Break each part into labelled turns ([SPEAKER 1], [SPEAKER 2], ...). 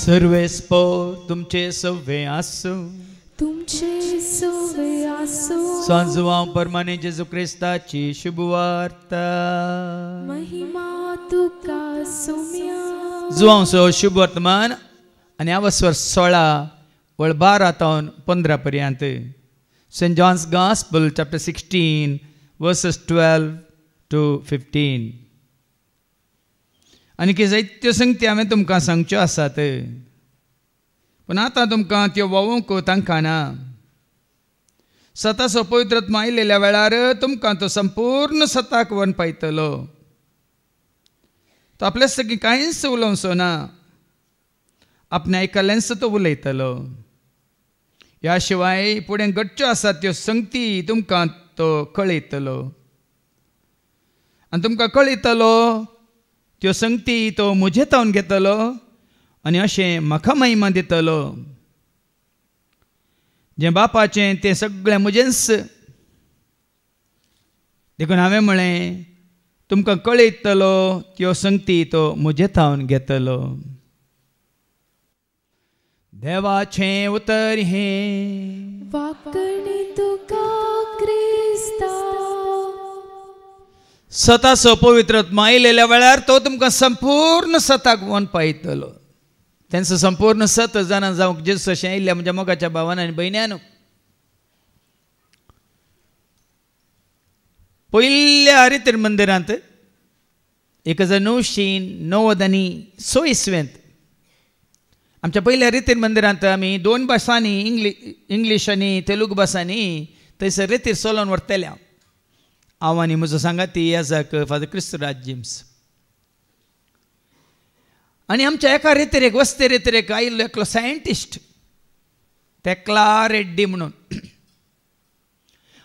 [SPEAKER 1] सर्वेस्पो तुमचे सव्वे आसो,
[SPEAKER 2] तुमचे सवे आसो.
[SPEAKER 1] सांजवां परमाने जेजू क्रिस्ताची शुभवार्ता.
[SPEAKER 2] महिमा तुका सोम्या.
[SPEAKER 1] जुवांसो शुभ वर्तमान आनी आवस्वर 16 वळ 12 तावन 15 पर्यंत. Saint John's gospel chapter 16 verses 12 to 15. आनी जायत्यो संगती हांवें तुमकां सांगच्यो आसात, पूण आतां तुमकां त्यो वोवंक तांकां. सताचो पवित्र आत्मा आयिल्ल्या वेळार तुमकां तो संपूर्ण सताक व्हरून पायतलो. तो आपल्या सगळी कांयच उलोवचो ना, आपणे आयकल्लेंच तो उलयतलो. ह्या शिवाय फुडें घडच्यो आसात त्यो संगती तुमकां तो कळयतलो. आनी तुमकां कळयतलो त्यो संगती तो म्हजे तावन घेतलो आनी अशें म्हाका महिमा दितलो. जें बापाचें तें सगळें म्हजेंच. देखून हांवें म्हळें तुमकां कळयतलो त्यो संगती तो म्हजे तावन घेतलो. देवाचें उतर हें
[SPEAKER 2] वाकणी तुका क्रिस्ता.
[SPEAKER 1] सताचो पवित्र आत्मा आयिल्ल्या वेळार तो तुमकां संपूर्ण सताक व्हरून पायतलो. तेंचो संपूर्ण सत जाणां जावंक जेजू अशें आयिल्ल्या म्हज्या मोगाच्या भावान आनी भयण्यान. पयल्या रितीर मंदिरांत 1996 इसवेंत आमच्या पयल्या रितीर मंदिरांत आमी 2 भासांनी इंग्लीश आनी तेलुगू भासांनी थंयसर रितीर चलोवन व्हरतले. हांव आनी म्हजो सांगाती याजक फादर क्रिस्तोराज जेम्स. आनी आमच्या एका रितीर वस्ते रितीर आयिल्लो एकलो सायंटिस्ट तेक्ला रेड्डी म्हणून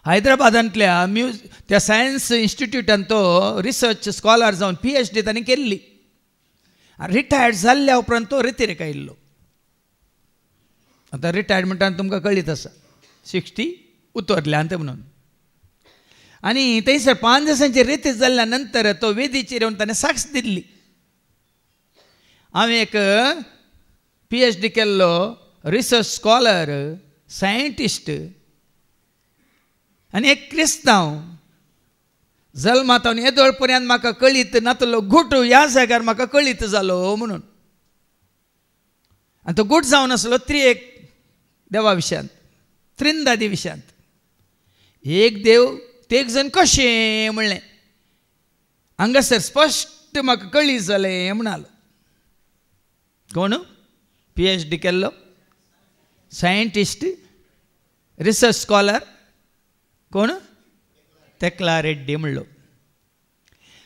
[SPEAKER 1] हैदराबादांतल्या त्या सायन्स इन्स्टिट्यूटान तो रिसर्च स्कॉलर जावन PhD तांणी केल्ली. रिटायर्ड जाल्ल्या उपरांत तो रितीरेक आयिल्लो. आतां रिटायर्ड म्हणटा तुमकां कळीत आसा 60 उतरल्यांत म्हणून. आनी थंयसर 5 दिसांची रितीर जाल्ल्या नंतर तो वेदीचेर येवन ताणें साक्ष दिल्ली. हांवें एक PhD केल्लो रिसर्च स्कॉलर सायंटिस्ट आनी एक क्रिस्तांव जल्मांत येदोळ पर्यंत म्हाका कळीत नातलो गूट ह्या जाग्यार म्हाका कळीत जालो म्हणून. आनी तो गूट जावन आसलो त्रिएक देवा विशयांत, त्रिंदादी विशयांत. एक देव तेग जण कशें म्हणलें हांगासर स्पश्ट म्हाका कळीत जालें म्हणालो. कोण PhD केल्लो सायंटिस्ट रिसर्च स्कॉलर कोण तेक्ला रेड्डी म्हणलो.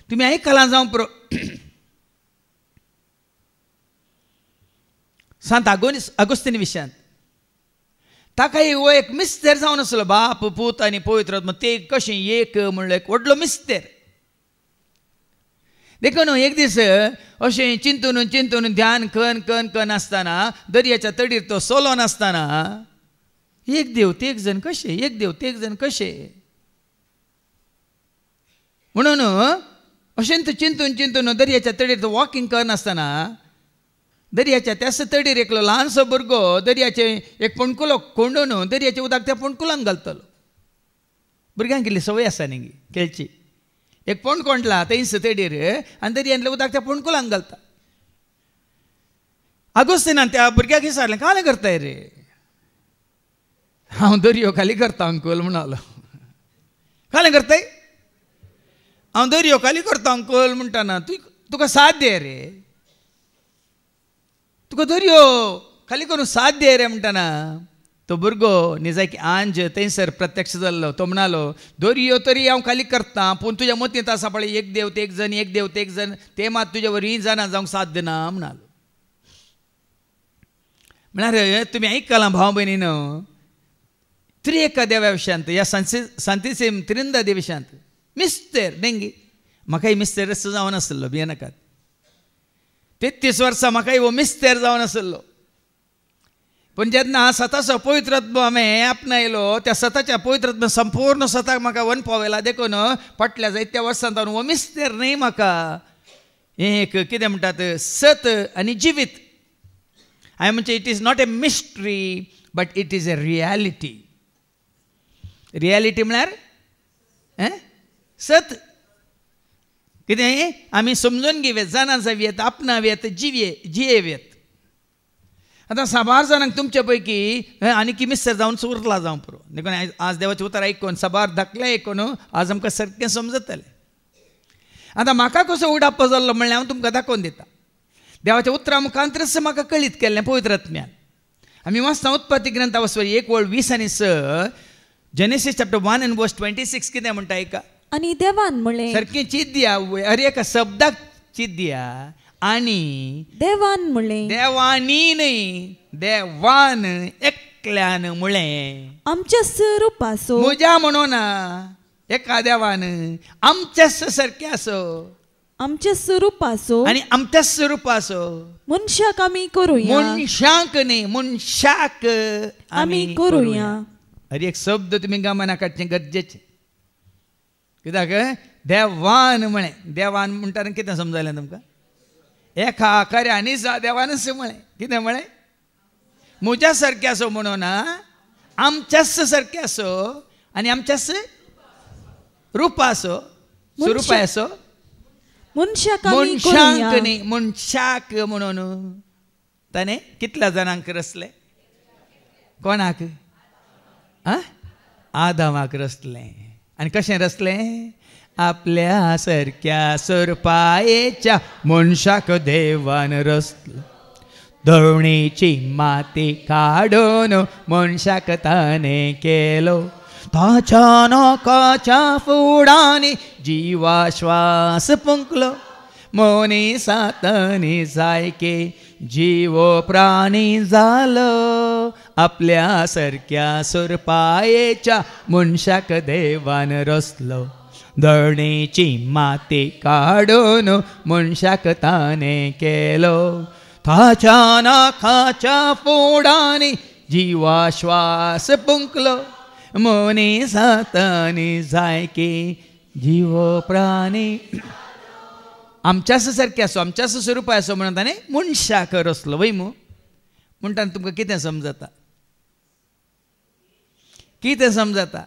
[SPEAKER 1] तुमी आयकलां जावं पुरो. सांत आगोस्तीन विशयांत ताकाय हो एक मिस्तेर जावन आसलो. बाप पूत आनी पवित्र आत्मा ते कशें एक म्हणलो एक व्हडलो मिस्तेर. देखून एक दीस अशें चिंतून ध्यान कन आसतना दर्याच्या तडीर तो चलोन आसतना एक देव ते एक जण कशें, एक देव ते एक जण कशें म्हणून अशें चिंतून दर्याच्या तडीर तो वॉकिंग करनासतना दर्याच्या त्याच तडीर एकलो ल्हानसो भुरगो दर्याचे एक पणकुलो कोंडून दर्याच्या उदक त्या पणकुलान घालतलो. भुरग्यांक कितली संवय आसा न्ही खेळची. एक पोंड कोंडला थंयच तडीर आनी दर्यांतलें उदक त्या पणकुलान घालता. आगोस्तिनान त्या भुरग्याक विचारलें कालें करताय रे. हांव दर्यो खाली करता अंकल म्हणालो. कालें करताय. हांव दर्यो खाली करता अंकल म्हणटाना तुका साथ दे रे. तुका दर्यो खाली करून साथ दे रे म्हणटाना तो भुरगो निजाकी आंज थंयसर प्रत्यक्ष जाल्लो. तो म्हणालो दर्यो तरी हांव खाली करता पूण तुज्या मतींत आसा पळय एक देव ते एक जण, एक देव ते एक जण ते मात तुज्या वरी जाणां जावंक साथ दिना म्हणालो. म्हळ्यार तुमी आयकलां भाव भयणीनो त्रिएका देवा विशयांत ह्या सांतीसेम त्रिंदादी विशयांत मिस्तेर डेंगी. म्हाकाय मिस्तेर जावन आसलो भियेनाकात. 33 वर्सां म्हाकाय हो मिस्तेर जावन आसलो. पूण जेन्ना सताचो पवित्र आत्मा हांवें आपणायलो त्या सताच्या पवित्र आत्मा संपूर्ण सताक म्हाका वन पावयला. देखून फाटल्या जायत्या वर्सांत हांव हो मिस्तेर न्ही म्हाका एक कितें म्हणटात सत आनी जिवीत हांवें म्हणचें it is not a mystery but it is a reality. Reality म्हळ्यार सत. कितें आमी समजून घेवया, जाणा जावयेत, आपणावेत, जियेवेत. आतां साबार जाणांक तुमचे पैकी आनी मिस्तर जावन उरला जावं पुरो देखून आज देवाचें उतर आयकून साबार धाकलें आयकून आज आमकां सारकें समजतलें. आतां म्हाका कसो उडाप्पो जाल्लो म्हणल्यार हांव तुमकां दाखोवन दिता. देवाच्या उतरा मुखांतरच म्हाका कळीत केल्लें पवित्र आत्म्यान. आमी वाचता उत्पत्ती ग्रंथावस्वरी 1:20-6 जेनेसीस चॅप्टर 1:26 कितें म्हणटा आयका.
[SPEAKER 2] आणि देवान म्हळें,
[SPEAKER 1] सारकें चीत दिया, हर एका शब्दाक चीत दिया. आनी
[SPEAKER 2] देवान म्हळें,
[SPEAKER 1] देवानी न्हय, देवान एकल्यान म्हळें,
[SPEAKER 2] आमच्या स्वरुपाचो,
[SPEAKER 1] म्हज्या म्हणून एका देवान आमच्याच सारकें आसो,
[SPEAKER 2] आमच्या स्वरुपाचो
[SPEAKER 1] आनी आमच्या स्वरुपाचो
[SPEAKER 2] मनशाक आमी करूया,
[SPEAKER 1] मनशाक न्हय मनशाक
[SPEAKER 2] आमी करूया.
[SPEAKER 1] हर एक शब्द तुमी गमना काडचें गरजेचें. कित्याक देवान म्हळें, देवान म्हणटा कितें समजलें तुमकां. एका खऱ्यांनी देवानच म्हळें. कितें म्हळें, म्हज्या सारकें आसो म्हणून आमच्याच सारकें आसो आनी आमच्याच रुपा आसो, स्वरुपा आसो,
[SPEAKER 2] मनशाक
[SPEAKER 1] न्ही मनशाक म्हणून. ताणें कितल्या जाणांक रचलें, कोणाक, आदामाक रचलें. आनी कशें रचलें, आपल्या सारक्या स्वरुपायेच्या मनशाक देवान रचलो. धवणीची माती काडून मनशाक ताणें केलो. ताच्या नाकाच्या फुडांनी जिवाश्वास फुंकलो. मनीसातनी सारके जिवो प्राणी जालो. आपल्या सारक्या स्वरुपायेच्या मनशाक देवान रचलो. धरणीची माती काडून मनशाक ताणें केलो. ताच्या नाकाच्या फुडांनी जिवाश्वास फुंकलो. मनीसातनी जायके जिवो प्राणी आमच्याच सारकें आसो, आमच्याच स्वरुपा आसो म्हणून ताणें मनशाक रचलो. वय मू म्हणटा तुमकां कितें समजता, कितें समजता.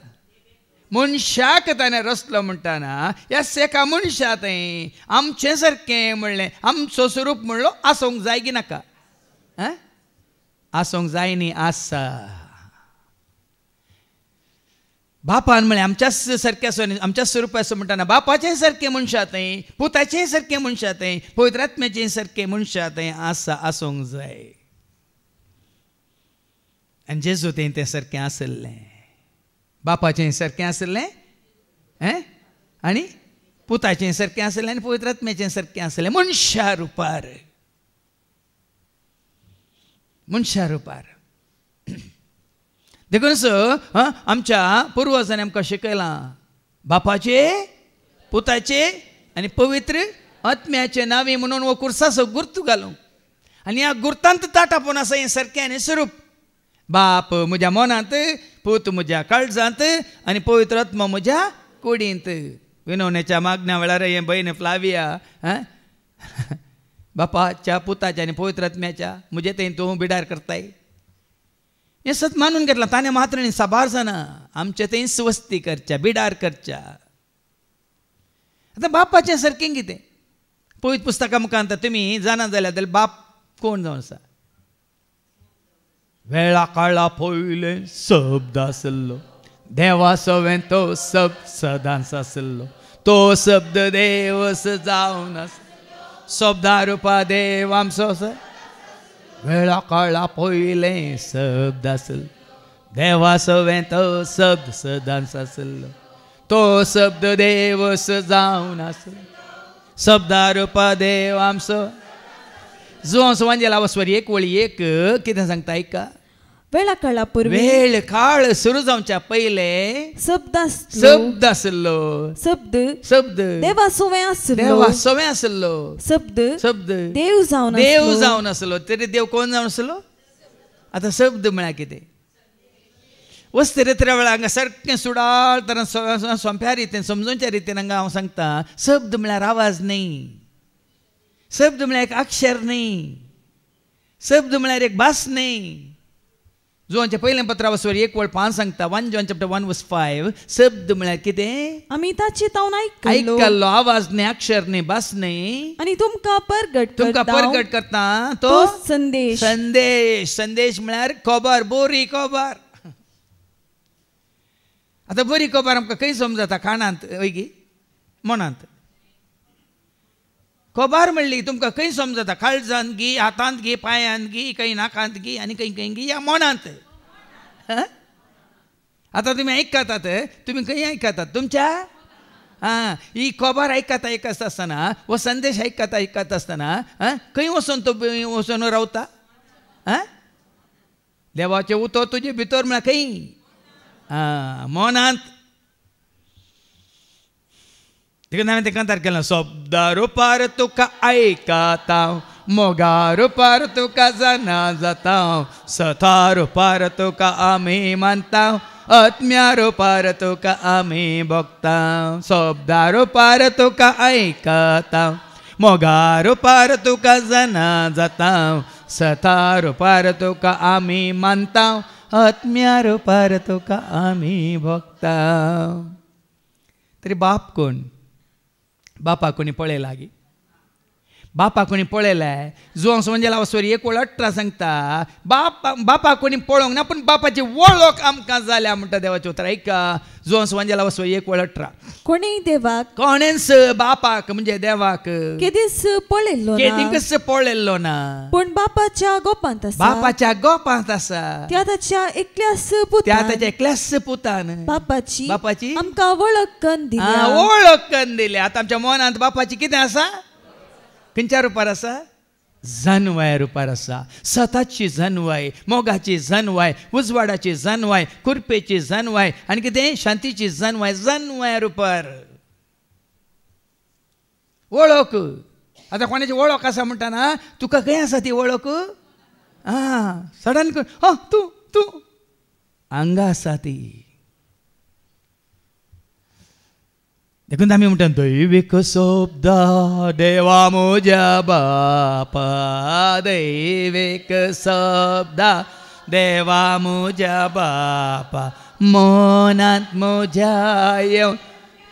[SPEAKER 1] मनशाक ताणें रचलो म्हणटाना ह्या एका मनशा थंय आमचें सारकें म्हणलें, आमचो स्वरूप म्हणलो आसोंक जाय की नाका, आसोंक जाय न्ही, आसा. बापान म्हळें आमच्याच सारकें आसो, आमच्या स्वरुपा आसो म्हणटाना बापाचें सारकें मनशा थंय, पुताचें सारकें मनशा थंय, पवित्र आत्म्याचें सारकें मनशा थंय आसा, आसोंक जाय. आनी जेजू तें सारकें आसलें, बापाचें सारकें आसलें आनी पुताचें सारकें आसलें आनी पवित्र आत्म्याचें सारकें आसलें मनशा रुपार. मनशा रुपार देखूनच आमच्या पुर्वजांनी आमकां शिकयलां बापाचे, पुताचे आनी पवित्र आत्म्याचे नांवे म्हणून हो कुर्साचो गुर्त घालूंक. आनी ह्या गुर्तांत ताटापून आसा हें सारकें आनी स्वरूप. बाप म्हज्या मनांत, पूत म्हज्या काळजांत आनी पवित्र आत्मा म्हज्या कुडींत. विनवणेच्या मागण्या वेळार हें भयण फ्लाविया बापाच्या, पुताच्या आनी पवित्र आत्म्याच्या म्हजे थंय तूं बिडार करताय. हें सत मानून घेतलां ताणें मात्र न्ही, साबार जाणां आमचे थंय स्वस्ती करच्या, बिडार करच्या. आतां बापाचें सारकें कितें, पवित्र पुस्तका मुखांत तुमी जाणा जाल्यार बाप कोण जावन आसा. वेळा काळा पयले शब्द आसलो, देवा सवें तो शब्द सदांच आसलो. तो शब्द देवस जावन आसलो, शब्दा रुपा देव आमचो. वेळा काळा पयले शब्द आसलो, देवा सवें तो शब्द सदांच आसलो. तो शब्द देवस जावन आसलो, शब्दा रुपा देव आमचो. जुवांचो वांजेलावस्वरी 1:1 कितें सांगता आयका.
[SPEAKER 2] वेळा काळा पूर्वी,
[SPEAKER 1] वेळ काळ सुरू जावच्या पयले
[SPEAKER 2] शब्द
[SPEAKER 1] आसलो, शब्द
[SPEAKER 2] देवा सवें आसलो,
[SPEAKER 1] देवा सवें आसलो, शब्द
[SPEAKER 2] देव
[SPEAKER 1] जावन आसलो. तरी देव कोण जावन आसलो. आतां शब्द म्हळ्यार कितें, वस्ते रेत्र्या वेळार हांगा सारकें सुडाळ तरां सोंप्या रितीन समजूच्या रितीन हांगा हांव सांगता. शब्द म्हळ्यार आवाज न्ही, शब्द म्हळ्यार एक अक्षर न्ही, शब्द म्हळ्यार एक भास न्ही. जोनच्या पहिल्या पत्रावसवर 1:5 सांगता 1 John chapter 1 verse 5 शब्द म्हळ्यार कितें?
[SPEAKER 2] आमी ताची तावन आयकलो
[SPEAKER 1] आयकल्लो आवाज न्ही, अक्षर न्ही, भास न्ही,
[SPEAKER 2] आणि तुमकां
[SPEAKER 1] तुमकां परगट करता तो
[SPEAKER 2] तो संदेश.
[SPEAKER 1] संदेश. संदेश म्हळ्यार खबर, बरी खबर. आतां बरी खबर आमकां खंय समजता? कानांत वयगी मनांत. खबर म्हणली तुमकां खंय समजता? काळजांत गी, हातांत गी, पांयांत गी, खंय नाकांत गी आनी खंय गी, या मनांत. आतां तुमी आयकतात, तुमी खंय आयकतात? तुमच्या ही खबर आयकता आसतना, हो संदेश आयकता आसतना खंय वचून तो वचून रावता? देवाचें उतर तुजे भितर म्हळ्यार खंय? मनांत. देखून हांवें ते कांतार केला, शब्दा रुपार तुका आयकता, मोगा रुपार तुका जाणा जाता, सथा रुपार तुका आमी मानता, आत्म्या रुपार तुका आमी भोगता. शब्दा रुपार तुका आयकता, मोगा रुपार तुका जाणा जाता, सथा रुपार तुका आमी मानता, आत्म्या रुपार तुका आमी भोगता. तरी बाप कोण? बापा कोणी पळयला गी? बापा कोणी पळयलाय? जो संवंजेला वसोर 1:18 सांगता, बापा कोणी पळोवंक ना, पूण बापाची वळख आमकां जाल्या म्हणटा देवाचें उतर. ऐका, जो संवंजेला वसोर 1:18.
[SPEAKER 2] कोणी देवाक
[SPEAKER 1] कोणेंच बापाक म्हणजे देवाक
[SPEAKER 2] केदीस पळयल्लो ना,
[SPEAKER 1] केदींकच पळयल्लो ना,
[SPEAKER 2] पूण बापाच्या गोपांत आसा.
[SPEAKER 1] बापाच्या गोपांत आसा.
[SPEAKER 2] त्या ताच्या एकल्याच
[SPEAKER 1] त्या
[SPEAKER 2] पुतान
[SPEAKER 1] ताच्या एकल्याच पुतान
[SPEAKER 2] बापाची आमकां वळख करून दिल्या.
[SPEAKER 1] वळख करून दिल्या. आतां आमच्या मनांत बापाची कितें आसा? खंयच्या रुपार आसा? जानवाय रुपार आसा. सताची जानवाय, मोगाची जानवाय, उजवाडाची जानवाय, कुरपेची जानवाय आनी कितें? शांतीची जानवाय. जानवाय रुपार वळख. आतां कोणाची वळख आसा म्हणटा ना, तुका खंय आसा ती वळख? सडन तूं हांगा आसा ती. देखून आमी म्हणटा, दैवीक शब्द देवा म्हज्या बापा, दैवीक शब्द देवा म्हज्या बापा, मनांत म्हज्या येवन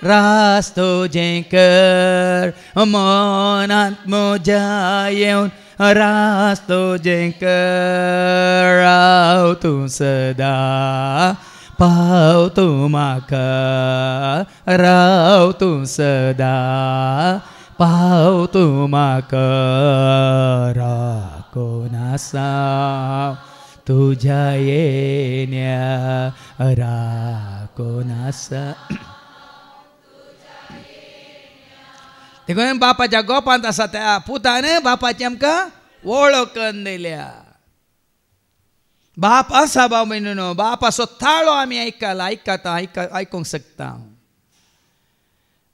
[SPEAKER 1] रास तुजें कर, मनांत म्हज्या येवन रास तुजें कर, राव तूं सदां, पाव तूं म्हाका, राव तूं सदां, पाव तूं म्हाका, राखून आसा तुज्या येण्या, राखून आसा. देखून बापाच्या गोपांत आसा त्या पुतान बापाची आमकां वळख करून दिल्या. बाप आसा भाव भयणीनो, बापाचो ताळो आमी आयकूंक शकता.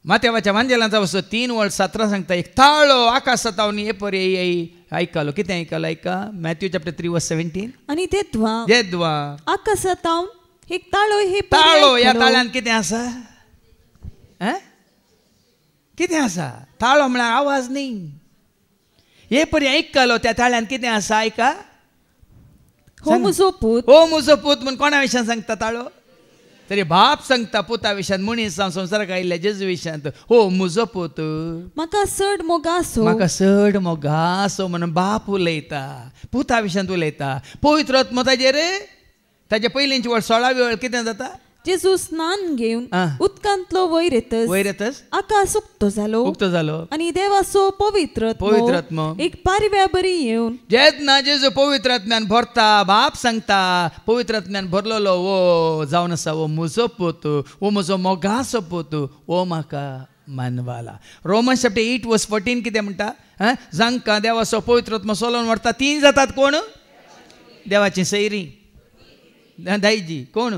[SPEAKER 1] माथेवाच्या वांजेलांचा वचो 3:17 सांगता, एक ताळो आकाशांतावन ये परी येई आयकलो. कितें आयकलो? ऐका, मॅथ्यू चॅप्टर 3 verse 17.
[SPEAKER 2] आनी तेद्वा आकाशांतावन एक ताळो हे
[SPEAKER 1] ताळो. ह्या ताळ्यान कितें आसा? कितें आसा? ताळो म्हळ्यार आवाज न्ही. हे परी आयकलो त्या ताळ्यान कितें आसा? ऐका,
[SPEAKER 2] हो म्हजो पूत.
[SPEAKER 1] हो म्हजो पूत म्हूण कोणा विशयान सांगता ताळो? तरी बाप सांगता पुता विशयान, मनीस जावन संवसाराक आयिल्ल्या जेजू विशयांत, हो म्हजो पूत,
[SPEAKER 2] म्हाका चड मोगासो,
[SPEAKER 1] म्हाका चड मोगासो म्हणून बाप उलयता, पुता विशयांत उलयता. पवित्र आत्मो ताजे पयलींची वळ 16वी वळ कितें जाता? जेजू स्नान घेवन उदकांतलो वयर येतच आकाश उक्तो जालो आनी देवाचो पवित्र आत्मो एक पारव्या बरी येवन जेन्ना जेजू पवित्र आत्म्यान भरता, बाप सांगता पवित्र आत्म्यान भरलेलो वो जावन आसा वो म्हजो पूत, वो म्हजो मोगाचो पूत, वो म्हाका मानवाला. रोमन्स चॅप्टर 8 verse 14 कितें म्हणटा? जांकां देवाचो पवित्र आत्मो सोलोवन व्हरता तीं जातात कोण? देवाची सैरी दायजी. कोण?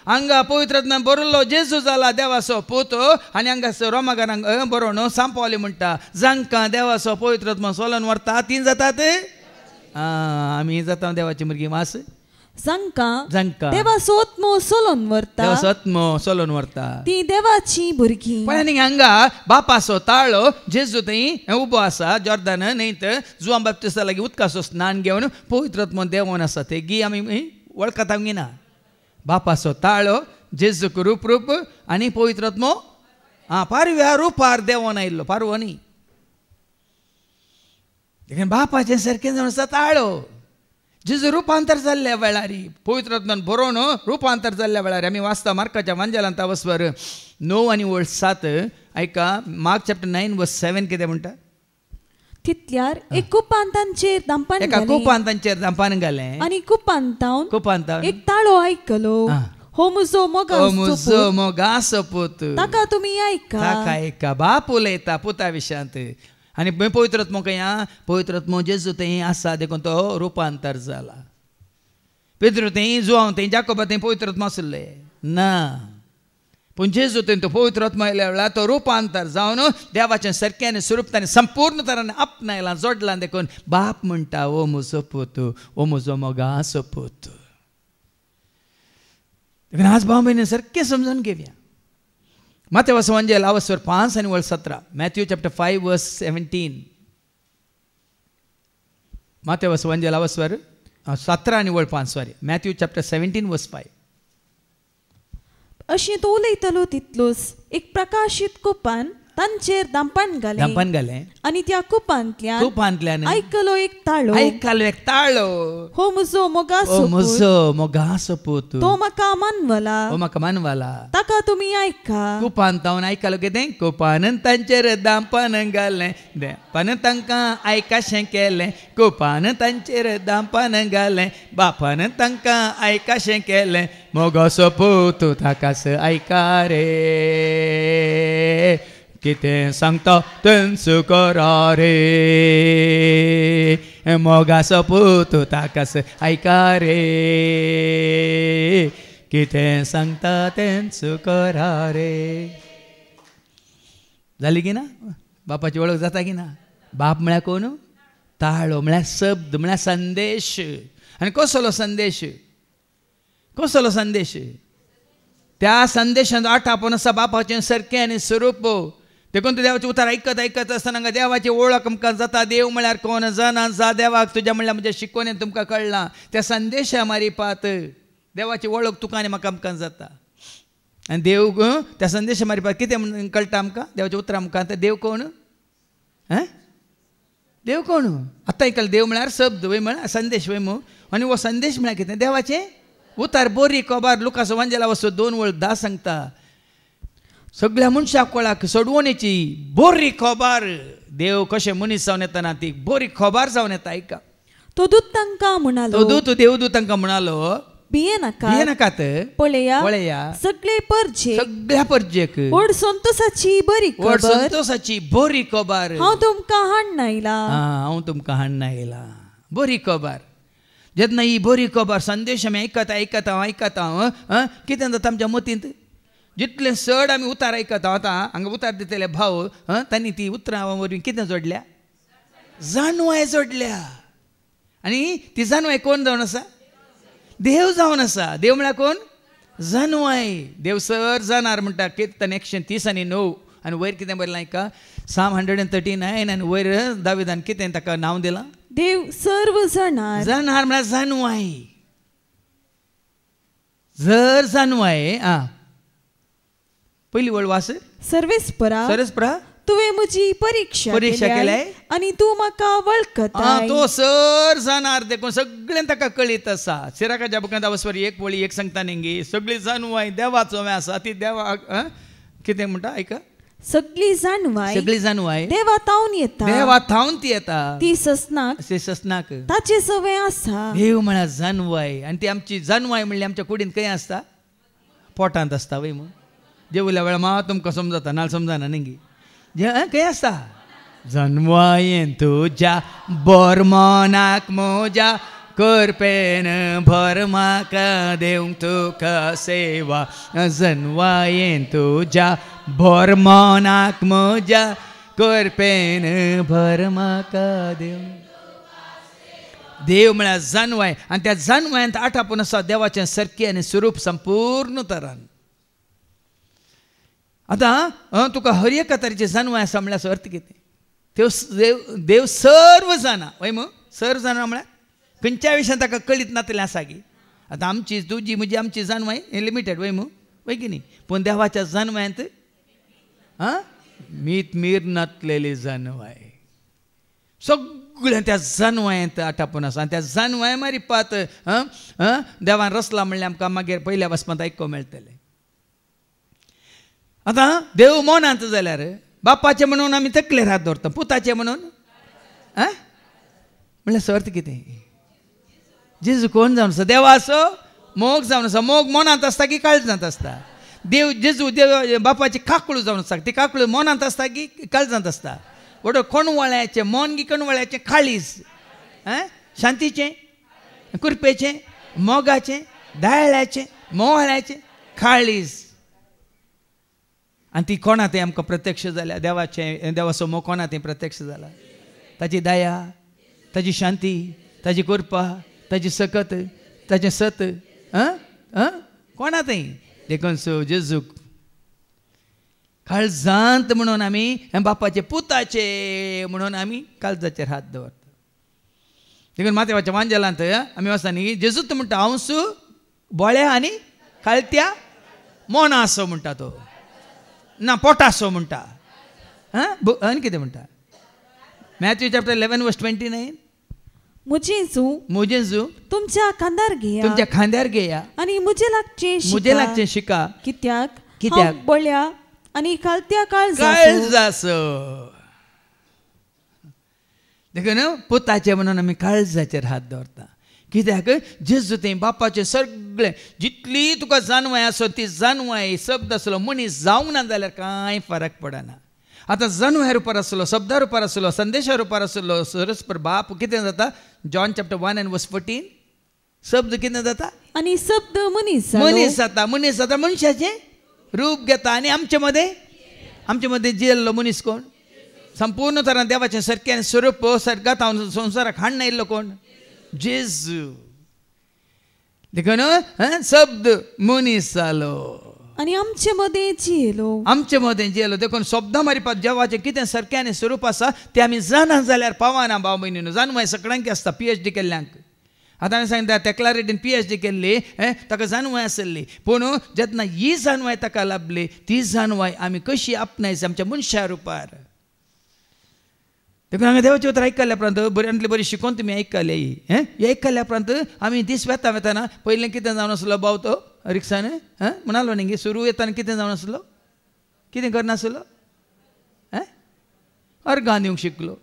[SPEAKER 1] हांगा पवित्रात्म्यान बरयल्लो जेजू जाला देवाचो पूत, आनी हांगा रोमाकारांक बरोवन सांपावली म्हणटा जांकां देवाचो पवित्र आत्मो सोलोवन व्हरता तीं जातात आमी जाता देवाची भुरगीं. मास
[SPEAKER 2] जांकां देवा सोत्मो सोलोन व्हरता
[SPEAKER 1] देवा सत्मो सोलोन व्हरता
[SPEAKER 2] ती देवाची भुरगीं
[SPEAKER 1] पण हांगा बापाचो ताळो जेजू थंय उबो आसा जॉर्दान न्हंयत जुआन बाप्तिस्ता लागीं उदकाचो स्नान घेवन पवित्र आत्मो देंवन आसा ते गी आमी वळखता ना बापाचो ताळो जेजूक रूप आनी पवित्र आत्मो पारव्या रुपार देंवन आयिल्लो पारवो न्ही देखून बापाचें सारकें जावन आसा ताळो जेजू रुपांतर जाल्ल्या वेळार पवित्र आत्मान बरोवन रुपांतर जाल्ल्या वेळार आमी वाचता मार्काच्या वांजेलांत वचवर 9 आनी 7 ऐका मार्क चॅप्टर 9 वर्स 7 कितें म्हणटा
[SPEAKER 2] तितल्यार एक कुपांतांचेर दांपान
[SPEAKER 1] एका कुपांतांचेर दांपान घालें
[SPEAKER 2] आनी कुपांतावन एक ताळो आयकलो हो म्हजो
[SPEAKER 1] मोगाचो पूत
[SPEAKER 2] ताका तुमी
[SPEAKER 1] आयका बाप उलयता पुता विशयांत आनी पवित्र आत्मो खंय पवित्र आत्मो जेजू थंय आसा देखून तो रुपांतर जाला पेद्रू थंय जुआंव थंय जाकोबा थंय पवित्र आत्मो आसले ना पूण जेजू थंय तो पवित्र आत्मो आयल्या वेळार तो रुपांतर जावन देवाचें सारक्यान स्वरूप ताणें संपूर्ण तरान आपणायलां जोडलां देखून बाप म्हणटा ओ म्हजो पूत ओ म्हजो मोगाचो पूत देखून आज भाव भयणी सारकें समजून घेवया Matthew Evangel verse 5 and verse 17. Matthew chapter 5 verse 17. Matthew Evangel verse 17 and verse 5 sorry. Matthew chapter 17 verse 5.
[SPEAKER 2] अशी तो उलयतलो तितलोच एक प्रकाशित कुपान तांचेर दांपान घालें आनी त्या कुपांतल्यान आयकलो एक ताळो हो म्हजो
[SPEAKER 1] मोगाचो पूत
[SPEAKER 2] तो म्हाका मानवला ताका तुमी आयका
[SPEAKER 1] कुपांतावन आयकलो कितें कुपान तांचेर दांपान घालें देवान तांकां आयकाशें केलें कुपान तांचेर दांपान घालें बापान तांकां आयकाशें केलें मोगाचो पूत ताकाच आयका रे कितें सांगता तेंच करा रे मोगाचो पूत ताकाच आयका रे कितें सांगता तेंच करा रे जाली की ना बापाची वळख जाता की ना बाप म्हळ्यार कोण ताळो म्हळ्यार शब्द म्हळ्यार संदेश आनी कसलो संदेश त्या संदेशांत आठापण आसा बापाचें सारकें आनी स्वरूप देखून तूं देवाचें उतर आयकत आसतना देवाची वळख आमकां जाता देव म्हळ्यार कोण जाणा जा देवाक तुज्या म्हळ्यार म्हज्या शिकवणेन तुमकां कळ्ळां त्या संदेशा मारिपात देवाची वळख तुका आनी म्हाका आमकां जाता आनी देव त्या संदेशा मारिपात कितें कळटा आमकां देवाचें उतर आमकां देव कोण देव कोण आतां आयकलें देव म्हळ्यार शब्द वय म्हळ्यार संदेश वय मू आनी हो संदेश म्हळ्यार कितें देवाचें उतार बोरी कोबार लुकाचो वांजेला वचो 2:10 सांगता सगळ्या मनशाक कळाक सोडवणेची बोरी खोबार देव कशें मनीस जावन येतना ती बोरी खोबार जावन येता ऐका
[SPEAKER 2] तो दूत तांकां म्हणालो
[SPEAKER 1] देवदूत तांकां म्हणालो
[SPEAKER 2] भिये नाकात पळया सगळ्या परजेक व्हड संतोषाची
[SPEAKER 1] बोरी खोबार
[SPEAKER 2] हांव तुमकां हाडून
[SPEAKER 1] आयला बोरी खोबार जेन्ना ही बोरी खबर संदेश आमी आयकता कितें जाता आमच्या मतींत जितले चड आमी उतार आयकता आतां हांगा उतार दितले भाव तांणी ती उतरां वरवीं कितें जोडल्या जाणवाय जोडल्या आनी ती जाणवाय कोण जावन आसा देव जावन आसा देव म्हळ्यार कोण जाणवाय देव सर जाणार म्हणटा कीर्तन 130 आनी 9 आनी वयर कितें बरयलां आयका Psalm 139 आनी वयर दाविदान कितें ताका नांव दिलां
[SPEAKER 2] देव सर्व
[SPEAKER 1] जाणार म्हळ्यार जाणवाय जर जाणवाय पयली वळ वास सर्वेस्परा
[SPEAKER 2] तुवें म्हजी परीक्षा केल्या आनी तूं म्हाका वळखता
[SPEAKER 1] तो सर जाणार देखून सगळें ताका कळीत आसा सिराकाच्या बुकांत वचवर एक वळी एक सांगता न्ही सगळी जाणवाय देवाचो आसा ती देवाक कितें म्हणटा आयका
[SPEAKER 2] सगळी जाणवाय देवा थावन ती येता ती ससनाक ताचे सवय आसा
[SPEAKER 1] देव म्हळ्यार जाणवाय आनी ती आमची जाणवाय म्हणल्यार आमच्या कुडींत खंय आसता पोटांत आसता वय मग जेवल्या वेळार मात तुमकां समजता नाल समजना न्ही खंय आसता जाणवायेन तुज्या बरमनाक मोज्या करपेन भर म्हाका देवंक तुका सेवा जाणवायेन तुज्या भर मनाक म्हज्या करपेन भर म्हाका देव देव म्हळ्यार जानवाय आनी त्या जानवायांत आठापून आसा देवाचें सरकी आनी स्वरूप संपूर्ण तरान. आतां तुका हर एका तरेचे जानवाय आसा म्हळ्यार अर्थ कितें? देव सर्व जाणा वय मग सर्व जाणा म्हळ्यार खंयच्या विशयान ताका कळीत नातलें आसा गी. आतां आमची तुजी म्हजी आमची जानवाय हें लिमिटेड वय मग वय की न्ही. पूण देवाच्या जानवायांत मीत मीर नातलेली जानवाय सगळ्या त्या जानवायांत आटापून आसा. आनी त्या जानवाय मारी पात देवान रचला म्हणल्यार आमकां मागीर पयल्या वचपांत आयकूंक मेळटलें. आतां देव मोनांत जाल्यार बापाचें म्हणून आमी तकलेर हात दवरता, पुताचें म्हणून म्हणल्यार सर्त कितें? जेजू कोण जावन आसा? देवा आसो मोग जावन आसा. मोग मोनांत आसता की काळजांत आसता? देव जेजू देव बापाची काकूळ जावन आसता. ती काकूळ मोनांत आसता की काळजांत आसता? वडो कोणवळ्याचें मोन की कोणवळ्याचें काळीज? शांतीचें, कुरपेचें, मोगाचें, दायळ्याचें, मोहळ्याचें काळीज. आनी ती कोणा तें आमकां प्रत्यक्ष जाल्या? देवाचें देवाचो मोग कोणा तें प्रत्यक्ष जाला? ताची दया, ताची शांती, ताची कृपा, ताची सकत, ताचें सत कोणा तें? देखून सो जेजूक काळजांत म्हणून आमी बापाचे पुताचे म्हणून आमी काळजाचेर हात दवरता. देखून मातेवाच्या वांजेलांत आमी वचता न्ही, जेजूत म्हणटा हांव बोळ्या आनी काळत्या मोना असो म्हणटा तो, ना पोटासो म्हणटा. आनी कितें म्हणटा? मॅथ्यू चॅप्टर 11 वर्स 29 मुझे जू
[SPEAKER 2] तुमच्या खांद्यार घेया
[SPEAKER 1] आणि मुझे लागचे शिका.
[SPEAKER 2] कित्याक बोळ्या आणि काळत्या
[SPEAKER 1] काळजासो. देखून पुताचे म्हणून आमी काळजाचेर हात दवरता. कित्याक जेजू तें बापाचें सगळें जितली तुका जानवाय आसो ती जानवाय शब्द आसलो मनीस जावंक ना जाल्यार कांय फरक पडना. आतां जानवाय रुपार आसलो, शब्दा रुपार आसलो, संदेशा रुपार आसलो, सरस्पर बाप कितें जाता? जॉन चॅप्टर 1 and verse 14 शब्द कितें जाता?
[SPEAKER 2] आनी शब्द मनीस
[SPEAKER 1] जाता. मनीस जाता मनशाचें रूप घेता. आनी आमचे मदें जियेल्लो मनीस कोण? संपूर्ण तरान देवाचें सरकें आनी स्वरूप सर्गात हांव संवसाराक हाडून आयिल्लो कोण? जेजू. देखून शब्द मनीस जालो
[SPEAKER 2] आनी आमचे मदें जियेलो. देखून शब्दां मारिपाक देवाचें कितें सरकें आनी स्वरूप आसा तें आमी जाणा जाल्यार पावना. भाव भयणीनो, जानवाय सगळ्यांक आसता, PhD केल्ल्यांक. आतां हांवें सांगता तेक्लारेटीन PhD केल्ली ताका जानवाय आसली, पूण जेन्ना ही जानवाय ताका लाभली ती जानवाय आमी कशी आपणायची आमच्या मनशा रुपार. देखून हांवें देवाचें उतर आयकल्या उपरांत बऱ्यांतली बरी शिकोवन तुमी आयकले. हे आयकल्या उपरांत आमी दीस वेताना पयलें कितें जावन आसलो भाव तो रिक्षान म्हणालो न्ही, सुरू येताना कितें जावन आसलो? कितें करनासलो? अर्गां दिवंक शिकलो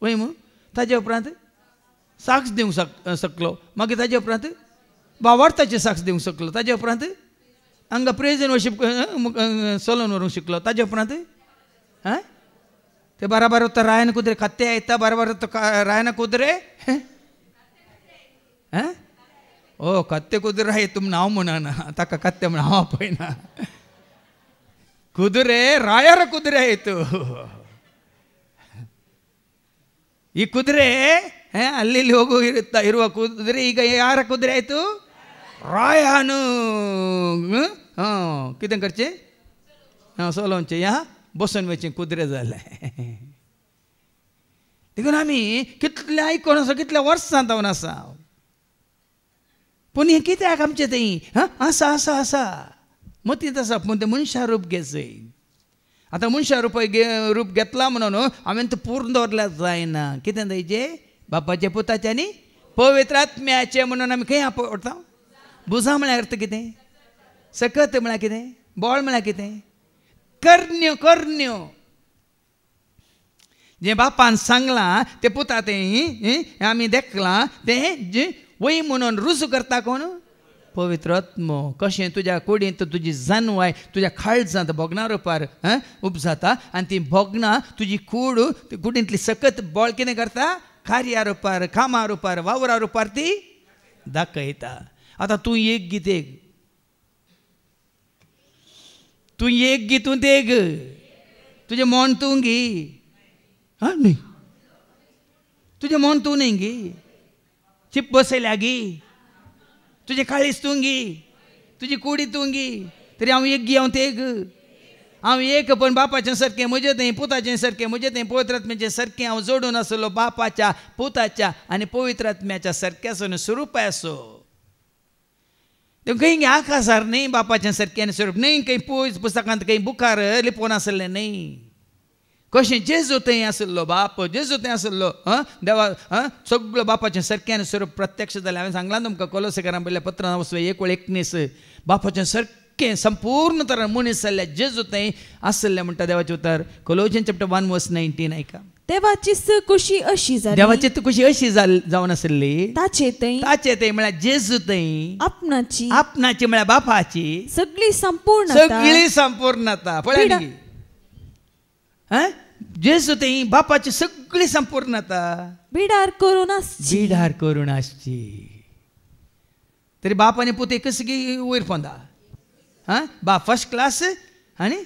[SPEAKER 2] वय मग. ताजे उपरांत साक्ष दिवंक शकलो. मागीर ताजे उपरांत भावार्थाची साक्ष दिवंक शकलो. ताजे उपरांत हांगा प्रेज एंड वर्शीप चलोवन व्हरूंक शिकलो. ताजे उपरांत ते बराबर तो रायन कुदरे कत्ते येता बराबर तो रायना कुदरे ओ कत्ते कुदरे आहे तुम नाव म्हणना ताका कत्ते म्हण हांव पळयना. ಕುದುರೆ ರಾಯರ ಕುದುರೆ ಆಯಿತು. ಈ ಕುದುರೆ ಅಲ್ಲಿ ಹೋಗು ಇರುವ ಕುದುರೆ ಈಗ ಯಾರ ಕುದುರೆ ಆಯಿತು? ರಾಯನು. कितें करचें? चलोवचें ह्या बसून वचचें कुत्रे जालें. देखून आमी कितले आयकोन आसा, कितल्या वर्सां जावन आसा, पूण हें कित्याक आमचें तें आसा आसा आसा मतींत आसा, पूण तें मनशा रूप घेचय. आतां मनशा रूप घेतला म्हणून हांवें तो पूर्ण दवरल्यार जायना. कितें जायचें? बापाचें, पुताचें आनी पवित्र आत्म्याचें म्हणून आमी खंय पडटा? बुजां म्हळ्यार अर्थ कितें? सकत म्हळ्यार कितें? बोळ म्हळ्यार कितें? कर्ण्यो. कर्ण्यो जें बापान सांगलां तें पुता तें आमी देखलां तें जें वय म्हणून रुजू करता कोण? पवित्र आत्मो. कशें तुज्या कुडींत तुजी जानवाय तुज्या काळजांत भोगना रुपार उपजाता आनी ती भोगना तुजी कुडींतली सकत बोळ कितें करता? कार्या रुपार, कामा रुपार, वावरा रुपार ती दाखयता. आतां तूं एक गीत एक, तूं एक गीतून एक, तुजें मन तूं गी न्ही, तुजें मन तूं न्ही गी. चिप बसयल्या गी तुझे काळीस तुंगी तुझी कुडी तुंगी तरी हांव एक गी हांव ते एक हांव एक पण बापाचें सारकें म्हजें थंय पुताचें सारकें म्हजें थंय पवित्र आत्म्याचें सारकें हांव जोडून आसलो बापाच्या पुताच्या आनी पवित्र आत्म्याच्या सारक्याचो स्वरूपाय असो खंय आकाशार न्ही बापाचें सारकें स्वरूप न्ही खंय पुस्तकांत खंय बुकार लिपोवन आसलें न्ही कशें जेजू थंय आसलो बाप जेजू थंय आसलो देवा सगळो बापाचें सारकें स्वरूप प्रत्यक्ष जालें हांवें सांगलां तुमकां कोलोसेकारां बरयल्ल्या पत्रांत 1:19 बापाचें सारकें संपूर्ण तरान मनीस जाल्ल्या जेजू थंय आसलें म्हणटा देवाचें उतर Colossians chapter 1:19 ऐका
[SPEAKER 3] देवाची खुशी अशी जाली
[SPEAKER 2] देवाची खुशी अशी जावन आसली
[SPEAKER 3] ताचे थंय
[SPEAKER 2] म्हळ्यार जेजू थंय
[SPEAKER 3] आपणाची
[SPEAKER 2] म्हळ्यार बापाची
[SPEAKER 3] सगळी
[SPEAKER 2] संपूर्णता पळय जेजू थंय बापाची सगळी संपूर्णता
[SPEAKER 3] बिडार करून आसची
[SPEAKER 2] तरी बाप आनी पूत एकच गी वयर पोंदा बाप फर्स्ट क्लास आनी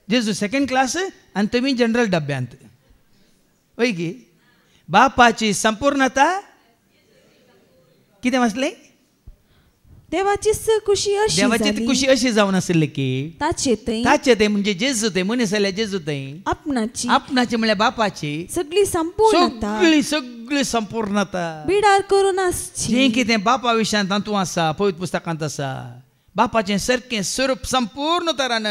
[SPEAKER 2] जेजू सेकंड क्लास आनी तुमी जनरल डब्यांत वय गी बापाची संपूर्णता कितें वाचलें
[SPEAKER 3] देवाची
[SPEAKER 2] खुशी अशी जावन आसली की
[SPEAKER 3] ताचे
[SPEAKER 2] थंय म्हणजे जेजू थंय मनीस जाल्यार जेजू थंय आपणाची म्हळ्यार बापाची
[SPEAKER 3] सगळी
[SPEAKER 2] संपूर्णता
[SPEAKER 3] बिडार करून आसची
[SPEAKER 2] जें कितें बापा विशयांत तातूंत आसा पवित्र पुस्तकांत आसा बापाचें सारकें स्वरूप संपूर्ण तरान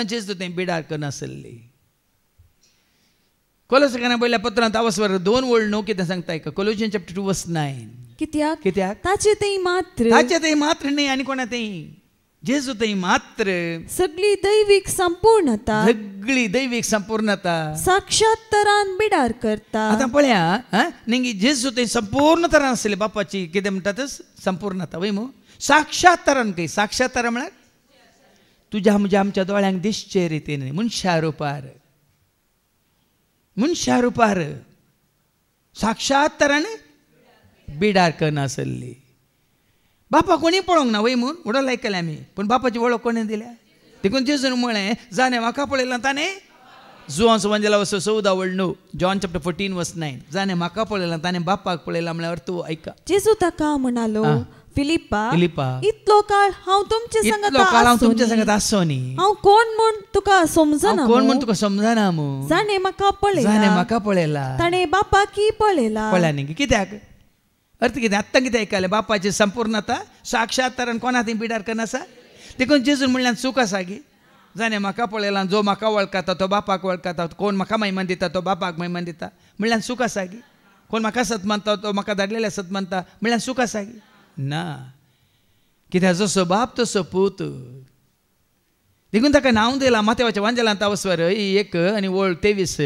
[SPEAKER 2] जेजू थंय बिडार करून आसली कोलोसेकारां बरयल्ल्या पत्रांत 2:9 कितें सांगता ऐका Colossians chapter 2:9
[SPEAKER 3] कित्याक ताचे थंय
[SPEAKER 2] मात्र न्ही आनी कोणा थंय जेजू थंय मात्र
[SPEAKER 3] सगळी दैवीक
[SPEAKER 2] संपूर्णता
[SPEAKER 3] साक्षात तरान बिडार करता
[SPEAKER 2] आतां पळया न्ही जेजू थंय संपूर्ण तरान आसली बापाची कितें म्हणटा संपूर्णता वय मू साक्षात तरान खंय साक्षात तरा म्हळ्यार तुज्या म्हणजे आमच्या दोळ्यांक दिसचे रितीन मनशा रुपार साक्षात तरान बिडार करना आसली बापा कोणी पळोवंक ना वय म्हूण उडो आयकलें आमी पूण बापाची वळख कोणें दिल्या देखून जेजून म्हळें जाणें म्हाका पळयलां ताणें जुआंस वंजला 14:9 John chapter 14:9 जाणें म्हाका पळयलां ताणें बापाक पळयलां म्हळ्यार अर्थ ऐका
[SPEAKER 3] जेजू ताका म्हणालो फिलिप्पा इतलो काळ हांव तुमचे
[SPEAKER 2] संगत आसो न्ही
[SPEAKER 3] हांव कोण म्हूण तुका समजना
[SPEAKER 2] मू
[SPEAKER 3] जाणें म्हाका
[SPEAKER 2] पळयला
[SPEAKER 3] ताणें बापाकी पळयला
[SPEAKER 2] न्ही कित्याक अर्थ कितें आत्तां कितें आयकलें बापाची संपूर्णता साक्षात तरान कोणा थंय बिडार करना आसा देखून जेजून म्हणल्यार चूक आसा गी जाणें म्हाका पळयलां जो म्हाका वळखता तो बापाक वळखता कोण म्हाका महिमान दिता तो बापाक महिमान दिता म्हणल्यार चूक आसा गी कोण म्हाका सत मानता तो म्हाका धाडलेल्या सत मानता म्हणल्यार चूक आसा गी ना कित्याक जसो बाप तसो पूत देखून ताका नांव दिलां माथेवाच्या वांजलांत 1:23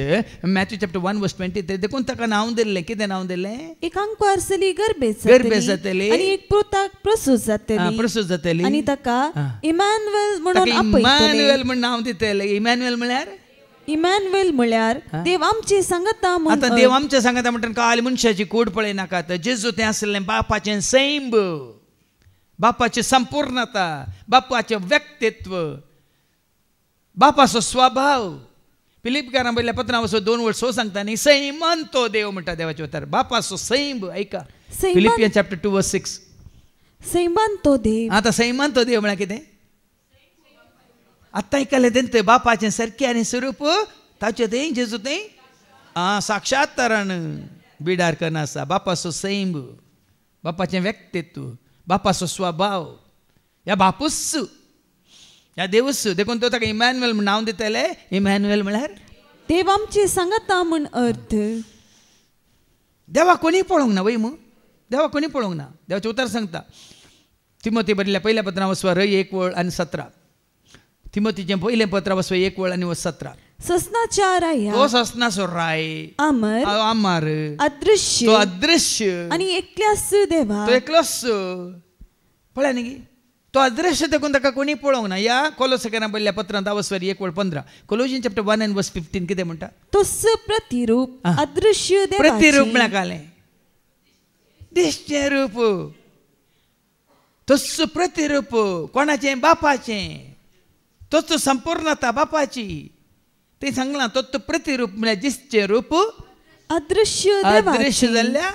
[SPEAKER 2] Matthew chapter 1:23 देखून ताका नांव दिल्लें कितें नांव दिल्लें
[SPEAKER 3] एक आंकवारसली गर्भेत
[SPEAKER 2] जातली
[SPEAKER 3] आनी एक पुताक प्रसूत जातली आनी ताका इमॅन्युएल
[SPEAKER 2] म्हूण नांव दितलें इमॅन्युएल म्हळ्यार
[SPEAKER 3] देव आमचे सांगता
[SPEAKER 2] आतां देव आमचे सांगता म्हणटा काल मनशाची कूड पळयनाकात जेजू थंय आसलें बापाचें सैंब बापाची संपूर्णता बापाचें व्यक्तित्व बापाचो स्वभाव फिलिपकारां बरयल्ल्या पत्रांत 2:6 सांगता न्ही सैमान तो देव म्हणटा देवाचे उतर बापाचो सैंब ऐका Philippians chapter 2:6
[SPEAKER 3] सैमान तो देव
[SPEAKER 2] आतां सैमान तो देव म्हळ्यार कितें आत्तां आयकलें तें बापाचें सारकें आनी स्वरूप ताचें थंय जेजू थंय साक्षात तरान बिडार करना आसा बापाचो सैंब बापाचें व्यक्तित्व बापाचो स्वभाव ह्या बापूस ह्या देवूस देखून तो ताका इमॅन्युएल म्हूण नांव दितलें इमॅन्युएल म्हळ्यार
[SPEAKER 3] देव आमचे सांगता म्हूण अर्थ
[SPEAKER 2] देवा कोणी पळोवंक ना वय मू देवा कोणी पळोवंक ना देवाचें उतर सांगता तिमोथी बरयल्ल्या पहिल्या पत्रांत 1:17 तिमोथीचें पयलें पत्र 1:17
[SPEAKER 3] ससनाच्या राया
[SPEAKER 2] तो ससनाचो राय अमर अदृश्य
[SPEAKER 3] आनी एकल्याच देवा
[SPEAKER 2] तो एकलोच पळय न्ही तो अदृश्य देखून ताका कोणी पळोवंक ना या कोलोसेकारां बरयल्ल्या पत्रांत 1:15 Colossians chapter 1:15 कितें म्हणटा
[SPEAKER 3] तोच प्रतिरूप अदृश्य देवाचें
[SPEAKER 2] प्रतिरूप म्हळ्यार कालें दिश्चें रूप तोच प्रतिरूप कोणाचें बापाचें तोच संपूर्णता बापाची ते सांगलां तोच प्रतिरूप म्हळ्यार दिश्चें रूप
[SPEAKER 3] अदृश्य
[SPEAKER 2] जाल्ल्या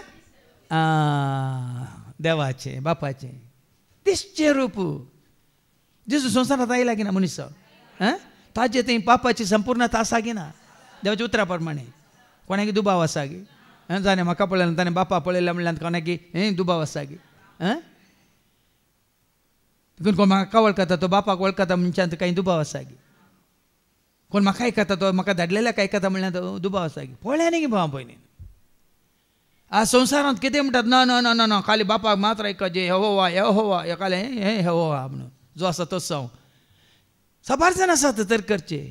[SPEAKER 2] देवाचे बापाचे तिसचे रूप जेजू संवसारांत आयला की ना मनीस ताजे थंय पापाची संपूर्णता आसा की ना देवाच्या उतरा प्रमाणे कोणाकी दुबाव आसा गी जाणे म्हाका पळयलें ताणें बापा पळयलें म्हणल्यार कोणाकी दुबाव आसा गी कोण म्हाका वळखता तो बापाक वळखता मनशांत काही दुबाव आसा गी कोण म्हाका आयकता तो म्हाका धाडलेल्याक आयकता म्हणल्यार तो दुबाव आसा गी पळय न्ही गे भाव पयलीं आज संवसारांत कितें म्हणटात ना ना ना ना ना खाली बापाक मात्र आयकचे यहोवा यहोवा एकाले हे यहोवा म्हणून जो आसा तो सांग साबार जाण आसात तर करचे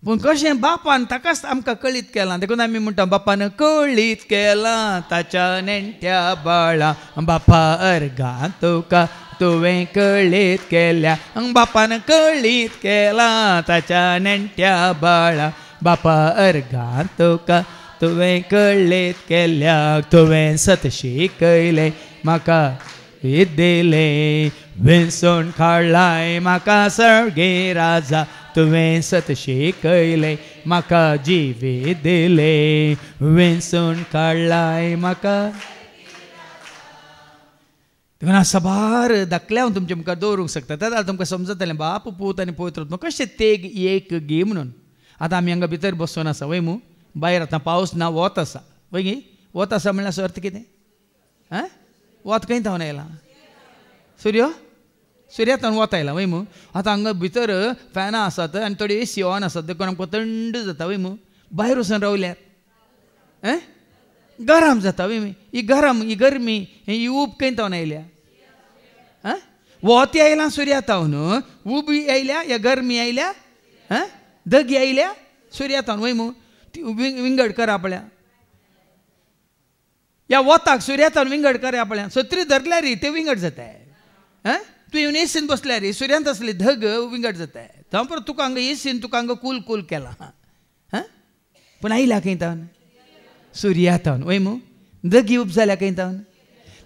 [SPEAKER 2] पूण कशें बापान ताकाच आमकां कळीत केलां देखून आमी म्हणटा बापान कळीत केलां ताच्या नेण्ट्या बाळा बापा अर्गा तुका तुवें कळीत केल्या बापान कळीत केलां ताच्या नेण्ट्या बाळा बापा अर्गा तुका तुवें कळीत केल्याक तुवें सत शिकयलें म्हाका दिलें विंचून काडलाय म्हाका सर्गे राजा तुवें सत शिकयलें म्हाका जिवीत दिलें विंचून काडलाय म्हाका देखून साबार दाखले हांव तुमचे मुखार दवरूंक शकता तें तुमकां समजतलें बाप पूत आनी पवित्र आत्मा कशें तेग एक गी म्हणून आतां आमी हांगा भितर बसून आसा वय मू भायर आतां पावस ना वत आसा वय गी वत आसा म्हणल्यार अर्थ कितें वत खंय थावन आयलां सुर्यातान वत आयलां वय मू आतां हांगा भितर फॅनां आसात आनी थोडी एसी ऑन आसात देखून आमकां थंड जाता वय मू भायर वचून रावल्यार गरम जाता वय ही गरमी ही ऊब खंय थावन आयल्या वत आयलां सुर्यातावन उबी आयल्या या गरमी आयल्या दगी आयल्या सुर्यातावन वय मू ती विंगड कर आपल्या या वताक सुर्यातान विंगड कर आपल्या सत्री धरल्यार ते विंगड जाताय तूं येवन एसीन बसल्यार सुर्यांत असली धग विंगड जाताय थंय परत तुका हांगा एसीन तुका हांगा कूल केला पूण आयल्या खंय थावन सुर्यातावन वय मू दगी उब जाल्या खंय थावन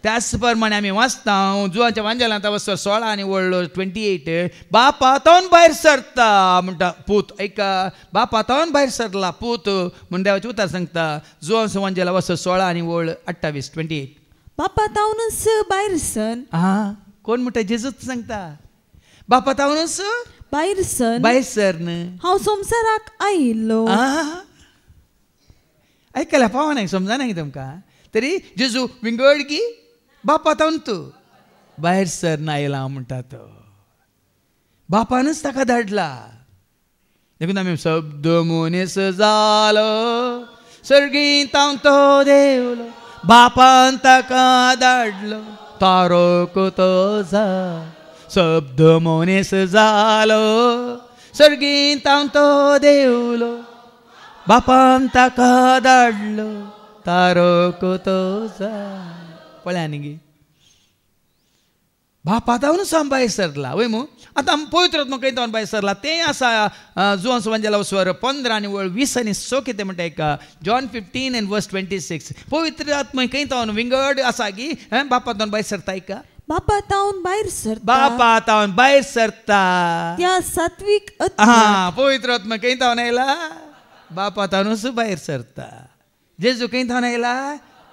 [SPEAKER 2] त्याच प्रमाणे आमी वाचता जुवाच्या वांजेलांत वचो 16 आनी वळलो 28 बापा तावन भायर सरता म्हणटा पूत ऐका बापा तावन भायर सरला पूत म्हण देवाचे उतर सांगता जुवांच्या वांजेला वचो 16 आनी वळ 28
[SPEAKER 3] बापा तावनूच भायर सर
[SPEAKER 2] कोण म्हणटा जेजूच सांगता बापा तावनूच
[SPEAKER 3] भायर सर
[SPEAKER 2] न्ही
[SPEAKER 3] हांव संवसाराक आयिल्लो
[SPEAKER 2] आयकल्या पावना समजना न्ही तुमकां तरी जेजू विंगड की बापा तावन तूं भायर सर आयला म्हणटा तो बापानूच ताका धाडला देखून आमी शब्द मनीस जालो सर्गींत हांव तो देवलो बापान ताका धाडलो तारोक तो जा शब्द मनीस जालो सर्गींत हांव तो देवलो बापान ताका धाडलो तारोक तो जा पळय न्ही गे बापा तावनूच आम भायर सरला वय मू आतां पवित्र आत्मा खंय थावन भायर सरला तें आसा जुवांस वांजेला स्वर 15 आनी वळ 20 आनी 6 कितें म्हणटा एका जॉन 15 and verse 26 पवित्र आत्मा खंय थावन विंगड आसा गी बापा तावन भायर सरता एका
[SPEAKER 3] बापा तावन भायर सरता
[SPEAKER 2] बापा तावन भायर सरता
[SPEAKER 3] त्या सात्विक
[SPEAKER 2] पवित्र आत्मा खंय थावन आयला बापा तावनूच भायर सरता जेजू खंय थावन आयला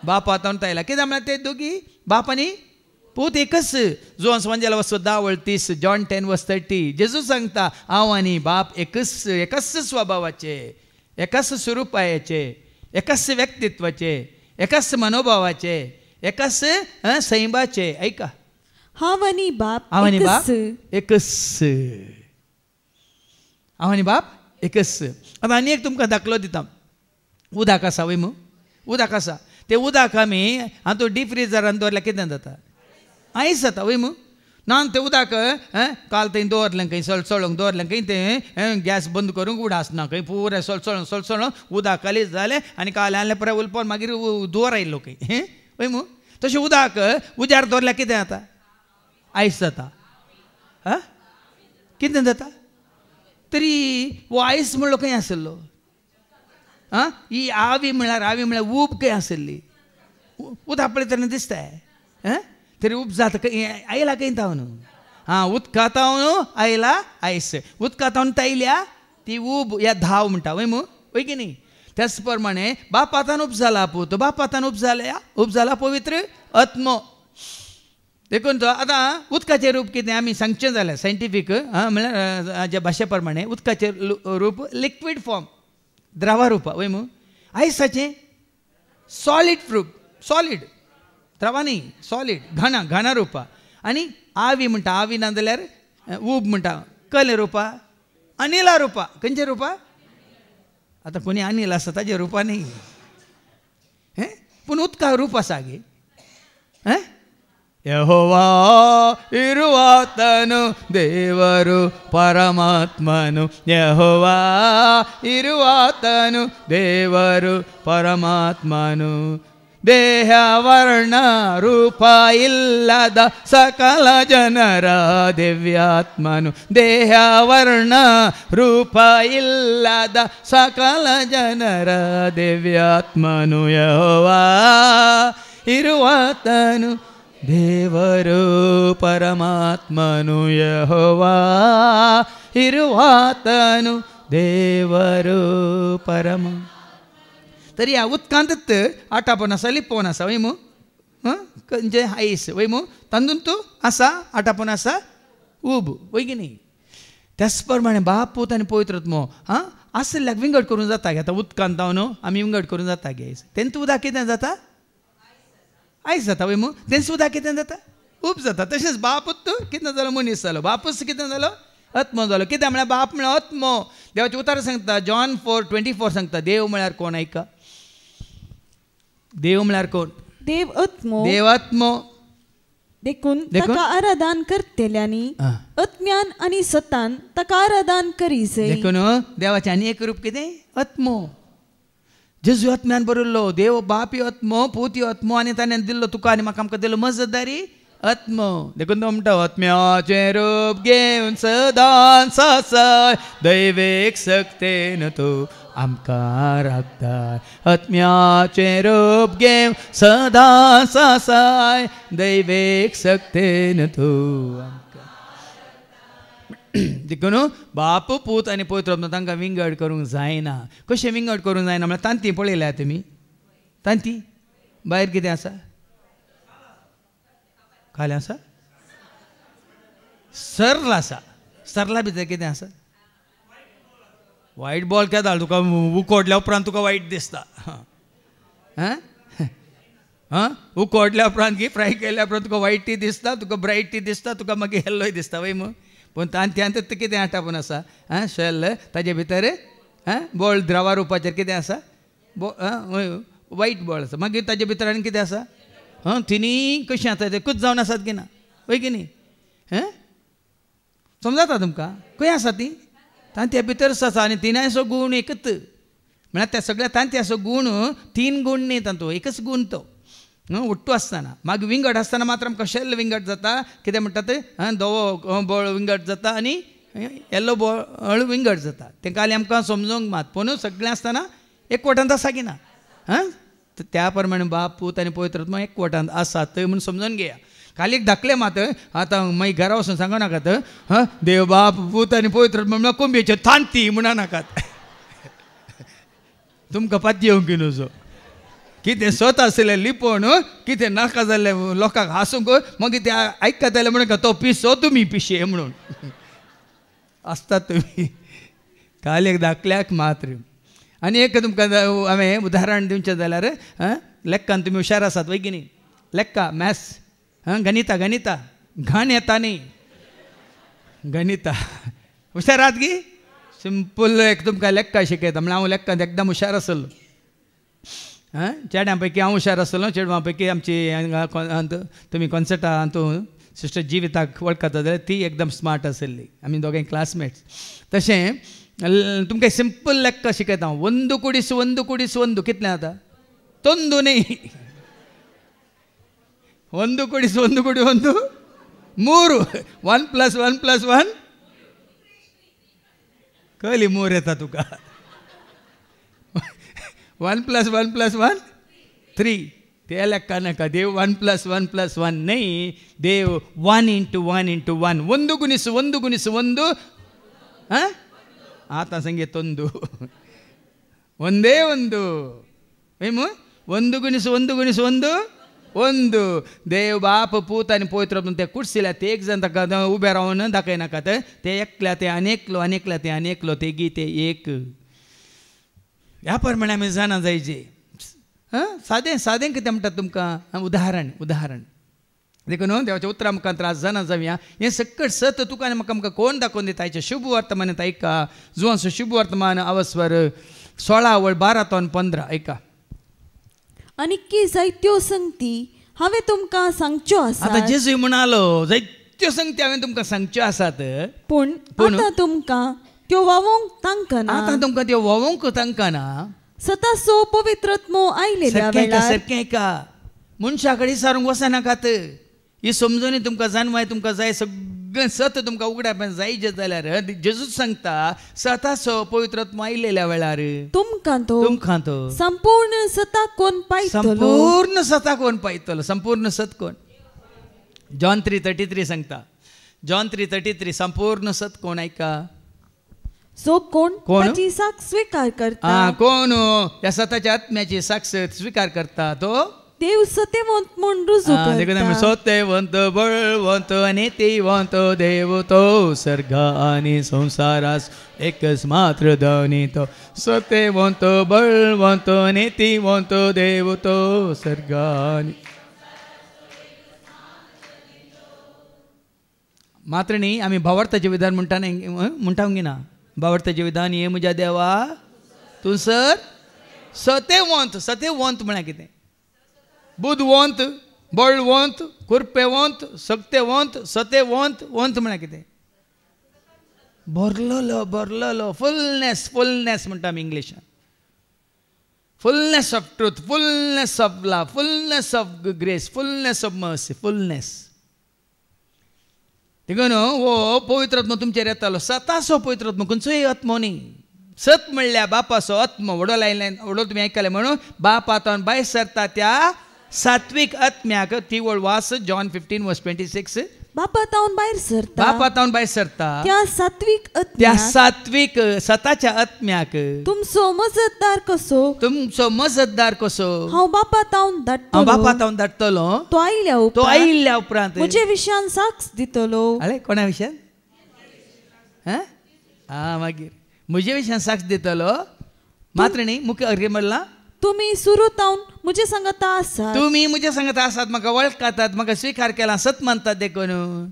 [SPEAKER 2] बापा तावन आयला कित्याक म्हळ्यार ते दोगी बाप आनी पूत एकच जुवांस वांजेला वचो 10 वळ 30 जॉन 10 verse 30 जेजू सांगता हांव आनी बाप एकच स्वभावाचे एकच स्वरुपायाचे एकच व्यक्तित्वाचे एकच मनोभावाचे एकच सैमाचे ऐका
[SPEAKER 3] हांव आनी बाप
[SPEAKER 2] एकच हांव आनी बाप एकच आतां आनी एक तुमकां दाखलो दिता उदक आसा वय मू उदक आसा ते उदक आमी हातूंत डीप फ्रिजरान दवरल्यार कितें जाता आयस जाता वय मू ना तें उदक काल थंय दवरलें खंय सळसळोंक दवरलें खंय तें गॅस बंद करूंक उडासना खंय पुराय सळसळोन उदक कालीच जालें आनी काल आसलें पुराय उलपन मागीर दुवर आयिल्लो खंय वय मू तशें उदक उजार दवरल्यार कितें जाता आयस जाता कितें जाता तरी वो आयस म्हणलो खंय आसलो ही आवी म्हळ्यार ऊब खंय आसली उदक पळय तेन्ना दिसता तरी ऊब जाता आयला खंय थावन उदका थावन आयला आयस उदका थावन तायल्या ती ऊब या धाव म्हणटा वय मू वय की न्ही
[SPEAKER 1] त्याचप्रमाणे बापातान उपजाला पूत, बापातान उपजाला पवित्र आत्मो. देखून तो आतां उदकाचें रूप कितें आमी सांगचें जाल्यार सायंटिफीक म्हळ्यार हाज्या भाशे प्रमाणे उदकाचें रूप लिक्वीड फॉर्म, द्रवा रुपा वय मू. आयसाचें सॉलीड रूप, सॉलीड द्रवा न्ही, सॉलीड घाणा रुपा. आनी आवी म्हणटा, आवी ना जाल्यार उब म्हणटा, कल रुपा, अनिला रुपा. खंयचे रुपा? आतां कोणी अनिल आसा ताजे रुपा न्ही, पूण उदका रूप आसा गे. ಯೆಹೋವಾ ಇರುವಾತನು ದೇವರು ಪರಮಾತ್ಮನು, ಯೆಹೋವಾ ಇರುವಾತನು ದೇವರು ಪರಮಾತ್ಮನು. ದೇಹ ವರ್ಣ ರೂಪ ಇಲ್ಲದ ಸಕಲ ಜನರ ದಿವ್ಯಾತ್ಮನು, ದೇಹ ವರ್ಣ ರೂಪ ಇಲ್ಲದ ಸಕಲ ಜನರ ದಿವ್ಯಾತ್ಮನು. ಯೆಹೋವಾ ಇರುವಾತನು ದೇವರು ಪರಮಾತ್ಮನು, ಯೆಹೋವಾ ಇರುವಾತನು ದೇವರು ಪರಮ. तरी ह्या उदकांतच आटापण आसा, लिपोवन आसा वय मू, म्हणजे आयस वय मू, तांदूंत आसा आटापण आसा उब वय की न्ही. त्याच प्रमाणे बाप पूत आनी पवित्र आत्मो आसल्याक विंगड करूं जाता गे. आतां उदकांत न्हू आमी विंगड करूं जाता गे. तेंच उदक कितें जाता? आयस जाता वय मू. तेंच उदक कितें जाता? उब जाता. तशेंच बापूच कितें जालो? मनीस जालो. बापूच कितें जालो? आत्मो जालो. कित्याक म्हळ्यार बाप म्हळ्यार आत्मो. देवाचें उतर सांगता, जॉन 4:24 सांगता, देव म्हळ्यार कोण? ऐका, देव म्हळ्यार कोण?
[SPEAKER 3] देव आत्मो.
[SPEAKER 1] देव आत्मो.
[SPEAKER 3] देखून ताका आराधन करतेल्यांनी आत्म्यान आनी सतान ताका आराधन करीसे.
[SPEAKER 1] देखून देवाचें आनी एक रूप कितें? आत्मो. जेजू आत्म्यान बरयल्लो, देव बाप यो आत्मो, पूत यो आत्मो, आनी ताणें दिल्लो तुका आनी म्हाका आमकां दिल्लो मजतदारी आत्मो. देखून तो म्हणटा, आत्म्याचें रूप घेवन सदां सासाय दैवीक सक्तेन तूं आमकां राखता. आत्म्याचें रूप घेवन सदां सासाय दैवीक सक्तेन तूं आमकां. देखून बाप पूत आनी पवित्र आत्मो तांकां विंगड करूंक जायना. कशें विंगड करूंक जायना म्हळ्यार तांती पळयल्या तुमी? तांती भायर कितें आसा? खाली आसा? सरला आसा. सरला भितर कितें आसा? वायट बॉल केदा तुका उकोडल्या उपरांत तुका वायट दिसता. उकोडल्या उपरांत की फ्राय केल्या उपरांत तुका वायटय दिसता, तुका ब्रायटय दिसता, तुका मागीर येल्लोय दिसता वय मू. पूण तांत्यांत कितें आटापून आसा? शेल ताजे भितर बॉल द्रवा रुपाचेर कितें आसा? वायट बॉल आसा. मागीर ताजे भितर आनी कितें आसा? तिनी कशीं आसा ते कुच जावन आसात की ना वय की न्ही? समजता तुमकां? खंय आसा ती? तांत्या भितरच आसा. आनी तिनायचो गूण एकच. म्हळ्यार त्या सगळ्या तांत्याचो गूण 3 गूण न्ही तांतू, एकच गूण तो उट्टू आसतना. मागीर विंगड आसतना मात्र आमकां शेल्ल विंगड जाता. कितें म्हणटात? धवो बळ विंगड जाता आनी येल्लो बळ विंगड जाता. तें काली आमकां समजूंक मात. पूण सगळें आसतना एकवटांत आसा की ना? त्या प्रमाणे बाप पूत आनी पवित्र आत्मा एकवटांत आसात म्हूण समजून घेया. खाली एक धाकले मात आतां मागीर घरा वचून सांगो नाकात देव बाप पूत आनी पवित्र आत्मा म्हळ्यार कोंबयेच्यो थांती म्हणा नाकात. तुमकां पाती येवंक नजो. कितें स्वता आसलें लिपोवन कितें नाका जाल्लें लोकांक हांसूंक मागीर ते आयकताले म्हणून तो पिसो तुमी पिशे म्हणून आसतात तुमी. खाली एक धाकल्याक मात्र. आनी एक तुमकां हांवें उदाहरण दिवचें जाल्यार लेक्कान तुमी हुशार आसात वय की न्ही? लेक्का, मॅथ्स, गणिता घाण येता न्ही? गणिता हुशार आहात की? सिंपल एक तुमकां लेक्का शिकयता. म्हळ्यार हांव लेक्कांत एकदम हुशार आसलो. चेड्यां पैकी हांव हुशार आसलो. चेडवां पैकी आमची तुमी कॉन्सर्टा हातूंत सिस्टर जिविताक वळखता जाल्यार ती एकदम स्मार्ट आसली. आमी दोगांय क्लासमेट्स. तशें तुमकां सिंपल लेक्का शिकयता. 1 कुडीस 1 कुडीस 1 कितलें जाता? 1 न्ही. 1 कुडीस 1 कुडी 1 3. 1 + 1 + 1 कळली? 3 येता तुका. 1 + 1 + 1 3. ते लेक्का नाका. देव 1 + 1 + 1 न्ही. देव 1 × 1 × 1. 1 गुणिस 1 गुणिस 1 आतां सांगे 1.
[SPEAKER 2] ಒಂದೇ ಒಂದು ಏಮು 1 × 1 × 1 1 देव बाप पूत आणि पवित्र ते कुठसिल्या ते एक जण उभे राहून दाखय नाका ते एकल्या ते अनेकलो अनेकल्या ते अनेकलो ते गीते एक ह्या प्रमाणे आमी जाणा जायचे सादें सादें कितें म्हणटात तुमकां उदाहरण देखून देवाच्या उतरा मुखांतर आज जाणा जावया हें सकट सत तुका आनी म्हाका कोण दाखोवन दिता हेचें शुभ वर्तमानांत ऐका जुवांचो शुभ वर्तमान आवस्वर 16:12-15 ऐका
[SPEAKER 3] आनी जायत्यो संगती हांवें तुमकां सांगच्यो आसात.
[SPEAKER 2] आतां जेजू म्हणालो जायत्यो संगती हांवें तुमकां सांगच्यो आसात
[SPEAKER 3] पूण आतां तुमकां त्यो वावोवंक तांकां ना.
[SPEAKER 2] आतां तुमकां त्यो वावोवंक तांकां ना.
[SPEAKER 3] सतासो पवित्रत्मो आयलेल्या वेळार
[SPEAKER 2] सारकें ऐका मनशा कडेन सारूंक वचनाकात ही समजून तुमकां जाणवाय तुमकां जाय सगळें सत तुमकां उगडावपाक जाय जाल्यार जेजूच सांगता सतासो पवित्रत्म आयलेल्या वेळार
[SPEAKER 3] तुमकां तो संपूर्ण सताक कोण पायतलो.
[SPEAKER 2] संपूर्ण सताक कोण पायतलो संपूर्ण सत कोण. जॉन 3:33 सांगता जॉन 3:33 संपूर्ण सत कोण ऐका
[SPEAKER 3] सो कोण ताची साक्ष स्वीकार करता
[SPEAKER 2] कोण ह्या सताच्या आत्म्याची साक्ष स्वीकार करता तो
[SPEAKER 3] देव सत्यवंत म्हूण रुजू करता.
[SPEAKER 2] सत्यवंत बळवंत नीतिवंत देव तो सर्ग आनी संसारास एकच मात्र धनितो सत्यवंत बळवंत नीतिवंत देव तो सर्ग आनी मात्र न्ही आमी भावार्थाचें विधान म्हणटांक ना. भावार्थाचें विधान हे म्हज्या देवा तूं सर सत्यवंत म्हळ्यार कितें बुधवंत बळवंत कुरपेवंत सत्यवंत सत्यवंत वंत म्हळ्यार कितें भरलेलो फुलनेस म्हणटा आमी इंग्लिशान. Fullness of truth fullness of love fullness of grace fullness of mercy fullness देखून हो पवित्रत्म तुमचेर येतालो सतासो पवित्रत्म खंयचोय आत्मो न्ही. सत म्हणल्यार बापाचो आत्मो व्हडलो तुमी आयकले म्हणून बापातून भायर सरता त्या सात्विक आत्म्याक ती वळ वास जॉन 15:26
[SPEAKER 3] बापातावन भायर सरता त्या सात्विक
[SPEAKER 2] सताच्या आत्म्याक
[SPEAKER 3] तुमचो मजतदार कसो हांव बापातावन धाडटलो तो आयल्या उपरांत म्हजे विशयान साक्ष दितलो.
[SPEAKER 2] कोणा विशयान मागीर म्हजे विशयान साक्ष दितलो. मात्र न्ही मुख्य अर्घ्य म्हणला
[SPEAKER 3] तुम्ही सुरूतावन म्हजे सांगता आसात
[SPEAKER 2] म्हाका वळखातात म्हाका स्वीकार केला सत मानतात देखून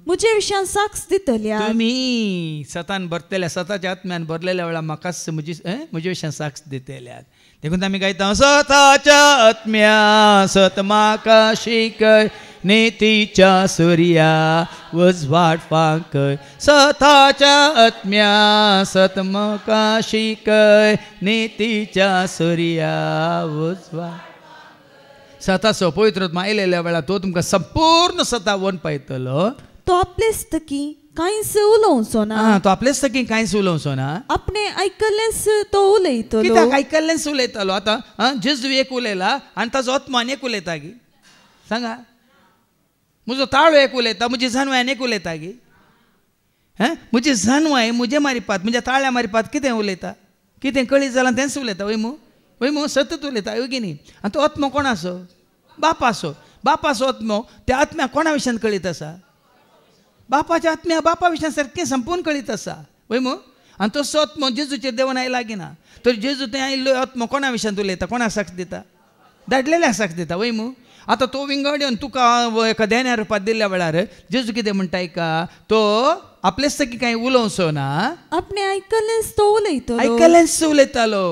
[SPEAKER 3] म्हजे विशयान साक्ष दितल्या.
[SPEAKER 2] तुमी सतान भरतल्या सताच्या आत्म्यान भरलेल्या वेळा म्हाकाच म्हजे विशयान साक्ष दितल्यात देखून आमी गायता सताच्या आत्म्या सत म्हाका शिकय नीतीच्या सूर्या उजवाड फांकय सताच्या आत्म्या सत म्हाका शिकय नीतीच्या सूर्या उजवाड. सताचो पवित्रत्म आयलेल्या वेळा तो तुमकां संपूर्ण सता वन पायतलो.
[SPEAKER 3] तो आपलेस्तकी कांयच उलोवचो ना.
[SPEAKER 2] तो आपलेस्तकी कांयच उलोवचो ना.
[SPEAKER 3] आपणे आयकल्लेंच तो उलयतलो.
[SPEAKER 2] कित्याक आयकल्लेंच उलयतलो. आतां जेजू एक उलयला आनी ताजो आत्मा आनी एक उलयता गी सांगा. म्हजो ताळो एक उलयता म्हजी जानवाय आनी एक उलयता गी म्हजी जानवाय म्हजे मारिपात म्हज्या ताळ्या मारिपात कितें उलयता कितें कळीत जालां तेंच उलयता वय मू सतत उलयता योगी न्ही. आनी तो आत्मो कोणाचो बापाचो आत्मो त्या आत्म्याक कोणा विशयान कळीत आसा बापाच्या आत्म्याक बापा विशयान सारकें संपूर्ण कळीत आसा वय मू. आनी तो आत्मो जेजूचेर देवान आयला गिना तर जेजू तें आयिल्लो आत्मो कोणा विशयान उलयता कोणाक साक्ष दिता धाडलेल्या साक्ष दिता वय मू. आतां तो विंगड येवन तुका एका देण्या रुपात दिल्ल्या वेळार जेजू कितें म्हणटा ऐका तो आपलेस्तकी कांय उलोवचो ना.
[SPEAKER 3] आपणे आयकल्लेंच तो
[SPEAKER 2] उलयतालो.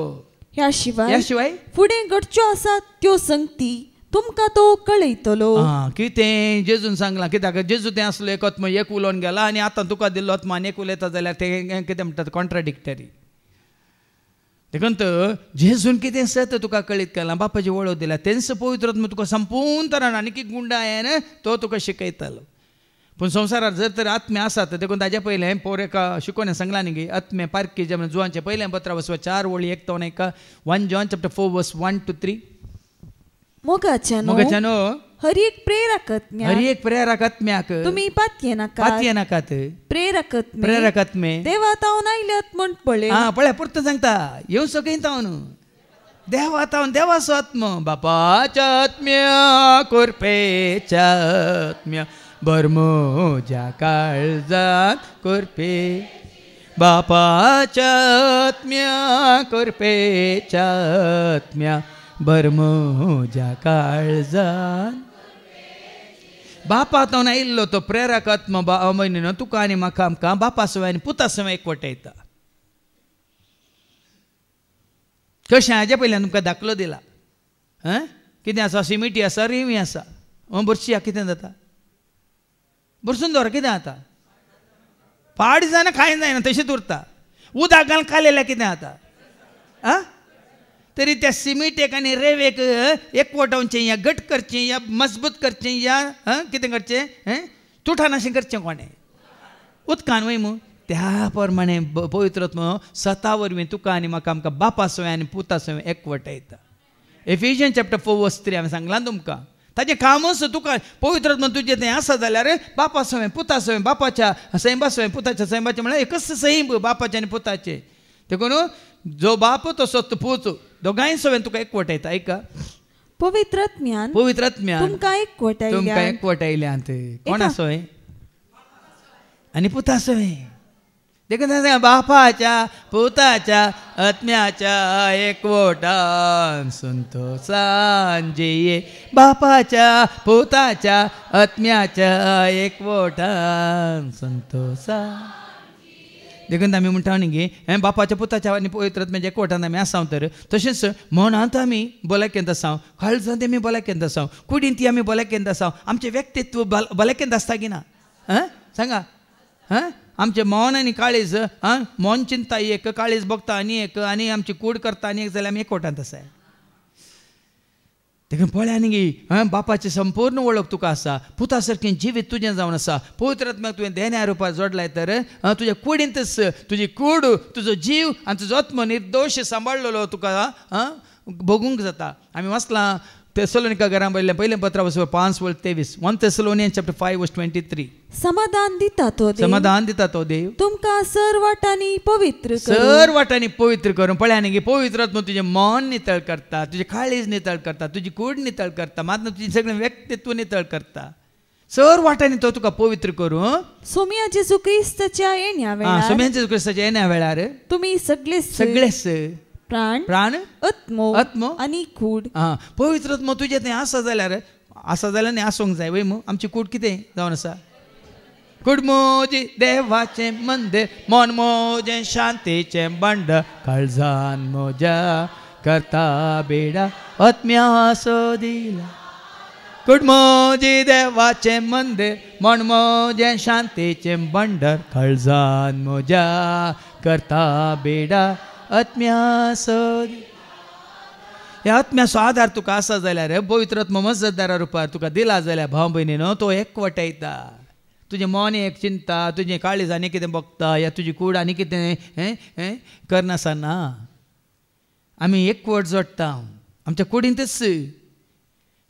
[SPEAKER 2] ह्या शिवाय
[SPEAKER 3] फुडें घडच्यो आसात त्यो संगती तुमकां तो कळयतलो.
[SPEAKER 2] कितें जेजून सांगलां कित्याक जेजू तें आसलो एक आत्मो एक उलोवन गेला आनी आतां तुका दिल्लो आत्मा आनी एक उलयता जाल्यार तें कितें म्हणटात कॉन्ट्राडिक्टरी. देखून जेजून कितें सत तुका कळीत केलां बापाची वळख दिल्या तेंच पवित्रत्म तुका संपूर्ण तरान आनी गुंडायन तो तुका शिकयतालो. पूण संवसारांत जर तर आत्मे आसात देखून ताजे पयलें पोर एका शिकोवण्यान सांगलां न्ही गे आत्मे पारकी जे जुवांचें पयलें पत्र 4:1 1 John 4:1-3 मोगाच्यानो
[SPEAKER 3] हर एक
[SPEAKER 2] प्रेरक आत्म्याक
[SPEAKER 3] तुमी पातये नाकात
[SPEAKER 2] प्रेरक आत्मे
[SPEAKER 3] देवा तावन आयल्यात म्हण पळय
[SPEAKER 2] पळय पुरतो सांगता येवन सकयन तावन देवात हांव देवाचो आत्मो बापाच्या आत्म्या कोरपेच्या आत्म्या बरमोजा काळजात कोरपे बापाच्या आत्म्या कोरपेच्या आत्म्या बरमोजा काळजात बापात हांव आयिल्लो तो प्रेरक आत्मा म्हयनो तुका आनी म्हाका आमकां बापा सवय आनी पुता सवय एकवट येता. कशें हाजे पयल्यान तुमकां दाखलो दिला. कितें आसा सिमिटी आसा रेंवी आसा बरशी कितें जाता बरसून दवर कितें जाता पाड जायना कांय जायना तशेंच उरता. उदक घालून काडलेल्यार कितें जाता तरी त्या सिमिटेक आनी रेवेक एकवटावचें या घट करचें या मजबूत करचें या कितें करचें तुटानाशें करचें कोणें उदकान वय मू त्या प्रमाणे पवित्र आत्मो स्वता वरवीं तुका आनी म्हाका आमकां बापा सवय आनी पुता सवय एकवट येता. एफिशियन्स चॅप्टर 4:3 हांवें सांगलां तुमकां ताजें कामूच तुका पवित्र आत्मा तुजें तें आसा जाल्यार बापा सवय पुता सवय बापाच्या सैंबा सवय पुताच्या सैंबाचें म्हळ्यार एकच सैंब बापाचें आनी पुताचें देखून जो बाप तसो पूत दोगांय सवय तुका एकवट येता. ऐका
[SPEAKER 3] पवित्र आत्म्यान तुमकां एकवट
[SPEAKER 2] आयल्यात कोणा सवय आनी पुता सवय देखून बापाच्या पुताच्या आत्म्याच्या एकवटान संतोषान जिये बापाच्या पुताच्या आत्म्याच्या एकवटान संतोषान देखून आमी म्हणटा न्ही गे बापाच्या पुताच्या आनी पवित्र आत्म्याच्या एकवटान आमी आसां तर तशेंच मनांत आमी भलायकेंत आसां काळजांत आमी भलायकेंत आसां कुडींत आमी भलायकेंत आसां आमचें व्यक्तित्व भलायकेंत आसता की ना सांगा आमचें मन आनी काळीज मन चिंता एक काळीज बघता आनी एक आनी आमची कूड करता आनी एक जाल्यार आमी एकवटांत आसाय. देखून पळय न्ही गे बापाची संपूर्ण वळख तुका आसा पुता सारकें जिवीत तुजें जावन आसा पवित्र आत्म्याक तुवें देण्या रुपार जोडलाय तर तुज्या कुडींतच तुजी कूड तुजो जीव आनी तुजो आत्मो निर्दोश सांबाळलेलो तुका भोगूंक जाता. आमी वाचलां तेसलोनिका घरां पयलें पत्र 5:23 1 Thessalonians chapter 5:23
[SPEAKER 3] समाधान दिता तो देव तुमकां सर्वाटांनी पवित्र करून पळय न्ही पवित्र आत्मा तुजें मन नितळ करता तुजें काळीज नितळ करता तुजी कूड नितळ करता मात तुजें सगळें व्यक्तित्व नितळ करता सर वाटांनी तो तुका पवित्र करून सोम्या जेजू क्रिस्ताच्या येण्या वेळार
[SPEAKER 2] तुमी सगळेच प्राण आत्मो
[SPEAKER 3] आनी कूड
[SPEAKER 2] पवित्र आत्मो तुजें तें आसा जाल्यार न्ही आसूंक जाय वय मू आमची कूड कितें जावन आसा कूड मोजी देवाचें मंदीर मन मोजें शांतीचें बंड काळजान मोजा करता बेडा आत्म्या सोदिला कूड मोजी देवाचें मंदीर मन मोजें शांतीचें बंडर काळजान मोजा करता बेडा आत्म्या सोद ह्या आत्म्याचो आधार तुका आसा जाल्यार पवित्र आत्मा मजतदारा रुपार तुका दिला जाल्यार भाव भयणीनो तो एकवट येता. तुजें मन एक चिंता तुजें काळीज आनी कितें बगता या तुजी कूड आनी कितें करनासा ना आमी एकवट जोडटा आमच्या कुडींतच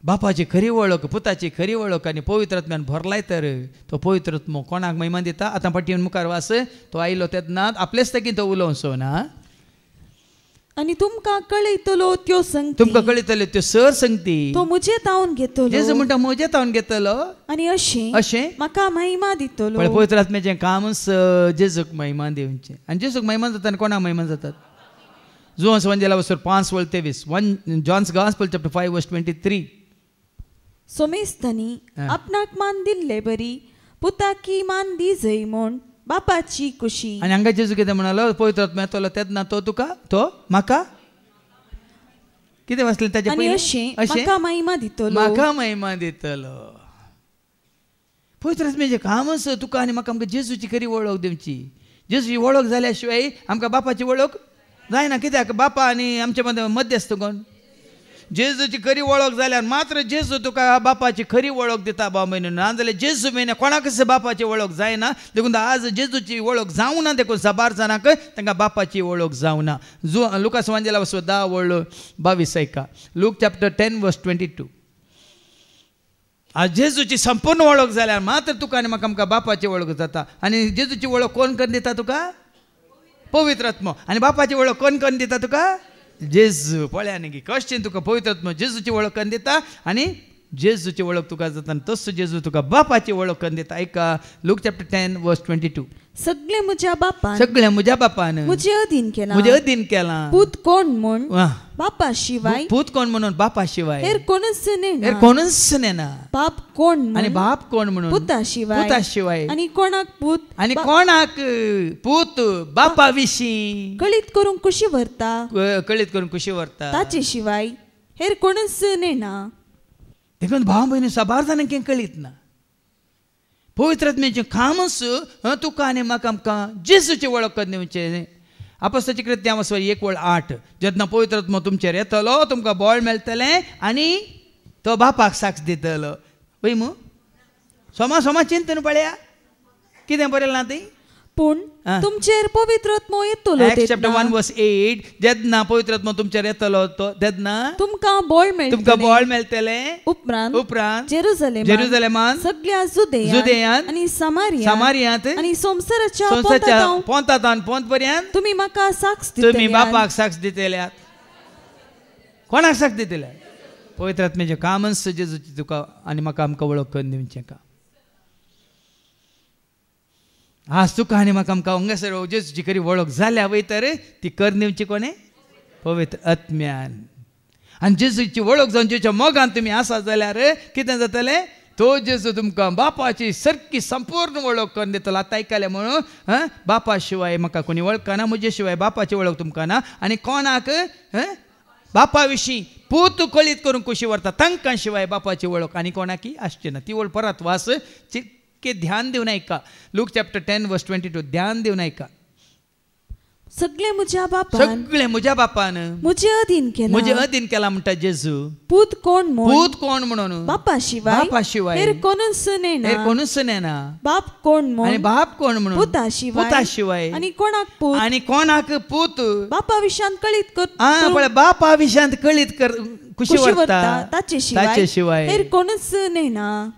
[SPEAKER 2] बापाची खरी वळख पुताची खरी वळख आनी पवित्र आत्म्यान भरलाय तर तो पवित्र आत्मो कोणाक महिमा दिता. आतां पाटयेन मुखार वास तो आयलो तेन्ना आपलेच तेगी तो उलोवचो ना
[SPEAKER 3] आनी तुमकां कळयतलो त्यो संगती
[SPEAKER 2] तुमकां कळयतले त्यो सर संगती
[SPEAKER 3] तो म्हजे तावन घेतलो
[SPEAKER 2] जेजू म्हणटा म्हजे तावन घेतलो
[SPEAKER 3] आनी अशें म्हाका महिमा दितलो.
[SPEAKER 2] पण पवित्र आत्म्याचें कामच जेजूक महिमा दिवचें आनी जेजूक महिमा जाता आनी कोणाक महिमा जातात जुवांस वंजेला 5:23 जॉन्स गॉस्पेल चॅप्टर 5:23
[SPEAKER 3] सोमेस्तांनी आपणाक मान दिल्ले बरी पुताकी मान दी जय म्हूण बापाची खुशी
[SPEAKER 2] आनी हांगा जेजू कितें म्हणालो पवित्र आत्मा येतलो तेन्ना तो तुका तो म्हाका कितें वाचलें ताचे
[SPEAKER 3] पयलीं म्हाका महिमा
[SPEAKER 2] दितलो पवित्र आत्म्याचें कामच तुका आनी म्हाका आमकां जेजूची खरी वळख दिवची. जेजूची वळख जाल्या शिवाय आमकां बापाची वळख जायना कित्याक बापा आनी आमचे मध्यस्थ कोण जेजूची खरी वळख जाल्यार मात्र जेजू तुका बापाची खरी वळख दिता बा म्हयनो नाजाल्यार जेजू म्हयन्या कोणाकच बापाची वळख जायना. देखून आज जेजूची वळख जावना देखून साबार जाणांक तांकां बापाची वळख जावना. लुकास वांजेला 10:22 ऐका लूक चॅप्टर 10:22 आज जेजूची संपूर्ण वळख जाल्यार मात्र तुका आनी म्हाका आमकां बापाची वळख जाता. आनी जेजूची वळख कोण करून दिता तुका पवित्र आत्मो आनी बापाची वळख कोण करून दिता तुका
[SPEAKER 1] जेजू पळया न्ही कशें तुका पवित्र आत्मा जेजूची वळख करून दिता आनी जेजूची वळख तुका जाता तसो जेजू तुका बापाची वळख करून दिता. ऐका लूक चॅप्टर 10 वर्स 22.
[SPEAKER 3] सगळे म्हज्या बापान
[SPEAKER 1] सगळे म्हज्या बापान
[SPEAKER 3] म्हजे अधीन केला.
[SPEAKER 1] म्हजे अधीन केला.
[SPEAKER 3] पूत कोण म्हूण बापा शिवाय
[SPEAKER 1] पूत कोण म्हणून बापा शिवाय
[SPEAKER 3] हेर कोणच नेना.
[SPEAKER 1] हेर कोणूच नेना.
[SPEAKER 3] बाप कोण
[SPEAKER 1] आनी बाप कोण म्हणून
[SPEAKER 3] पुता शिवाय
[SPEAKER 1] पुता शिवाय
[SPEAKER 3] आनी कोणाक पूत
[SPEAKER 1] आनी कोणाक पूत बापा विशीं
[SPEAKER 3] कळीत करून कुशी व्हरता
[SPEAKER 1] कळीत करून कुशी व्हरता
[SPEAKER 3] ताचे शिवाय हेर कोणच नेना.
[SPEAKER 1] देखून भाव भयणी साबार जाणांक कळीत ना. पवित्र आत्म्याचें कामच तुका आनी म्हाका आमकां जेजूची वळख करून दिवचें. अपोस्तलाची कृत्यां 1:8 जेन्ना पवित्र आत्मा तुमचेर येतलो तुमकां बळ मेळटलें आनी तो बापाक साक्ष दितलो. पळय मू सोमा चिंतन पळया कितें बरयलें ना तें.
[SPEAKER 3] पूण तुमचेर पवित्र आत्मा येतलो
[SPEAKER 1] Acts chapter 1 verse 8 जेन्ना पवित्र आत्मा तुमचेर येतलो तो तेन्ना
[SPEAKER 3] तुमकां
[SPEAKER 1] बळ मेळटलें.
[SPEAKER 3] उपरांत जेरुसलेमान सगळ्या जुदेयांत आनी समारियांत आनी संवसाराच्या
[SPEAKER 1] पोंतांत पोंत पर्यंत
[SPEAKER 3] तुमी म्हाका साक्ष
[SPEAKER 1] तुमी बापाक साक्ष दितल्यात. कोणाक साक्ष दितल्यात? पवित्र आत्म्याचें कामच जेजूची तुका आनी म्हाका आमकां वळख करून दिवचें का. आज तुका आनी म्हाका आमकां हांगासर जेजूची खरी वळख जाल्या वयतर ती करून दिवची कोणे? पवित्र आत्म्यान. आनी जेजूची वळख जावन जेच्या मोगान तुमी आसा जाल्यार कितें जातलें? तो जेजू तुमकां बापाची सारकी संपूर्ण वळख करून दितलो. आतां आयकलें म्हणून बापा शिवाय म्हाका कोणी वळखना, म्हजे शिवाय बापाची वळख तुमकां ना. आनी कोणाक बापा विशीं पूत कळीत करून कुशी व्हरता तांकां शिवाय बापाची वळख आनी कोणाकी आसची ना. ती वळ परत वास के ध्यान देवन ऐका. लूक चॅप्टर 10 वर्स 22 ध्यान देवन ऐका.
[SPEAKER 3] सगळे म्हज्या बापान म्हजे
[SPEAKER 1] अधीन केला म्हणटा जेजू.
[SPEAKER 3] पूत कोण
[SPEAKER 1] म्हणून
[SPEAKER 3] बापा शिवाय हेर कोणूच
[SPEAKER 1] नेना.
[SPEAKER 3] बाप कोण
[SPEAKER 1] म्हणून
[SPEAKER 3] पुता शिवाय आनी कोणाक पूत बापा विशांत कळीत कर
[SPEAKER 1] बापा विशांत कळीत कर कुशी व्हरता
[SPEAKER 3] ताचे शिवाय हेर कोणूच नेना.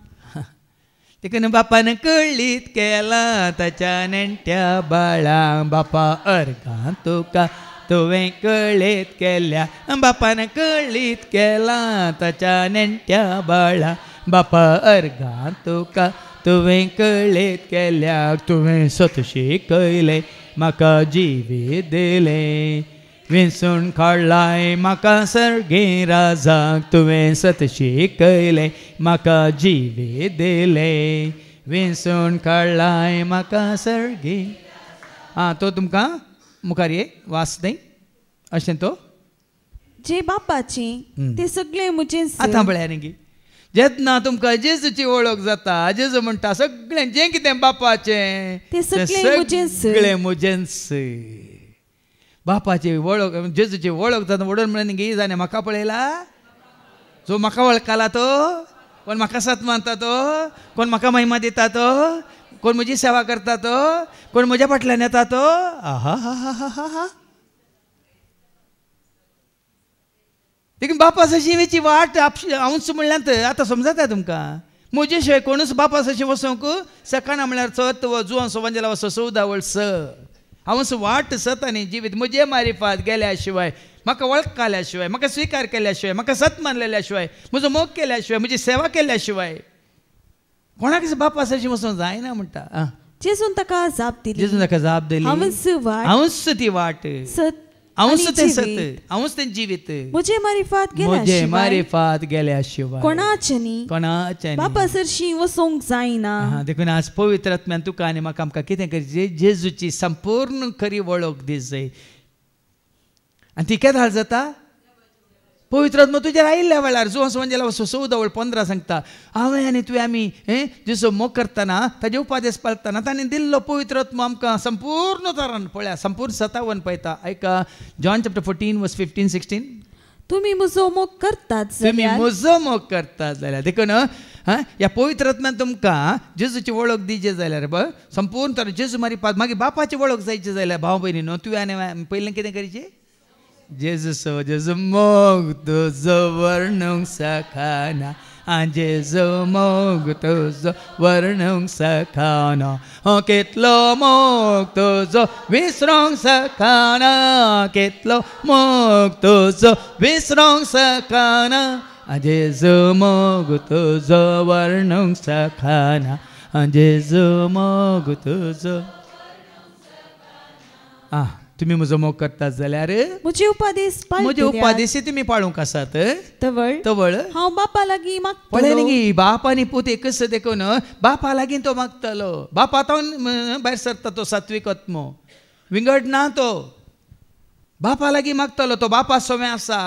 [SPEAKER 1] देखून बापान कळीत केला ताच्या नेण्ट्या बाळा. बापा अर्गा तुका तुवें कळीत केल्या. बापान कळीत केला ताच्या नेण्ट्या बाळा. बापा अर्गा तुका तुवें कळीत केल्या. तुवें सतशी कयलें म्हाका जिवीत दिलें. विंचून काडलाय म्हाका सर्गी राजाक. तुवें सतशी कयलें म्हाका जिवीत दिलें. विंचून काडलाय म्हाका सर्गी. तो तुमकां मुखार वास न्ही अशें तो
[SPEAKER 3] जे बापाची ते सगळे म्हजे.
[SPEAKER 1] आतां पळया न्ही जेन्ना तुमकां जेजूची वळख जाता जेजू म्हणटा सगळें जें कितें बापाचें
[SPEAKER 3] तें सगळें
[SPEAKER 1] म्हजेंच. बापाची वळख जेजूची वळख जाता वडोन म्हणून गी जाणें म्हाका पळयला. जो म्हाका वळखला तो कोण म्हाका सत मानता तो कोण म्हाका महिमा दिता तो कोण म्हजी सेवा करता तो कोण म्हज्या फाटल्यान येता तो. आहा हा हा हा हा हा. देखून बापा सशीची वाट हांवच म्हणल्यार आतां समजता तुमकां. म्हजे शिवाय कोणूच बापा सशी वचूंक सकाळ म्हणल्यार चत व जुवान सोबांजेला वचो 14 वर्स हांवच वाट सत आनी जिवीत म्हजे मारिफात गेल्या शिवाय म्हाका वळख केल्या शिवाय म्हाका स्विकार केल्या शिवाय म्हाका सत मानलेल्या शिवाय म्हजो मोग केल्या शिवाय म्हजी सेवा केल्या शिवाय कोणाकच बापा सशी वचूंक जायना म्हणटा.
[SPEAKER 3] जेजून ताका जाप दिली.
[SPEAKER 1] हांवच ती वाट हांवच तें सत हांवच तें जिवीत
[SPEAKER 3] म्हजे मारिफात गेल्या शिवाय
[SPEAKER 1] कोणाचें
[SPEAKER 3] बापा सरशी वचोंक जायना.
[SPEAKER 1] देखून आज पवित्र आत्म्यान तुका आनी म्हाका आमकां कितें करचें जेजूची संपूर्ण खरी वळख दिस जाय. आनी ती केदार जाता पवित्र आत्मा तुजेर आयिल्ल्या वेळार जुवां सोबांजेला वचो 14 15 सांगता हांवें आनी तुवें आमी जेजू मोग करतना ताजे उपादेश पाळटना ताणें दिल्लो पवित्र आत्मा आमकां संपूर्ण तरान पळया संपूर्ण 57 पळयता. ऐका जॉन चॅप्टर 14 वर्स 15 16
[SPEAKER 3] तुमी म्हजो मोग करतात
[SPEAKER 1] जाल्यार देखून ह्या पवित्र आत्म्यान तुमकां जेजूची वळख दिवचे जाल्यार संपूर्ण तरान जेजू मारी मागीर बापाची वळख जायची जाल्यार भाव भयणीनो तुवें आनी पयलें कितें करचें जेजू मोग तुजो वर्णूंक सखाना जेजू मोग तुजो वर्णूंक सखाना कितलो मोग तुजो विसरूंक सखाना कितलो मोग तुजो विसरूंक सखाना जेजू मोग तुजो वर्णूंक सखाना जेजू मोग तुजो तुम्ही म्हजो मोग करतात जाल्यार
[SPEAKER 3] म्हजे
[SPEAKER 1] उपादेश तुम्ही पाळूंक आसात
[SPEAKER 3] तवळ हांव बापा लागीं मागतलो
[SPEAKER 1] पळय न्ही बाप आनी पूत एकच देखून बापा लागीं तो मागतलो बाप आतां भायर सरता तो सात्वीक आत्मो विंगड ना तो बापा लागीं मागतलो तो बापा सोवें आसा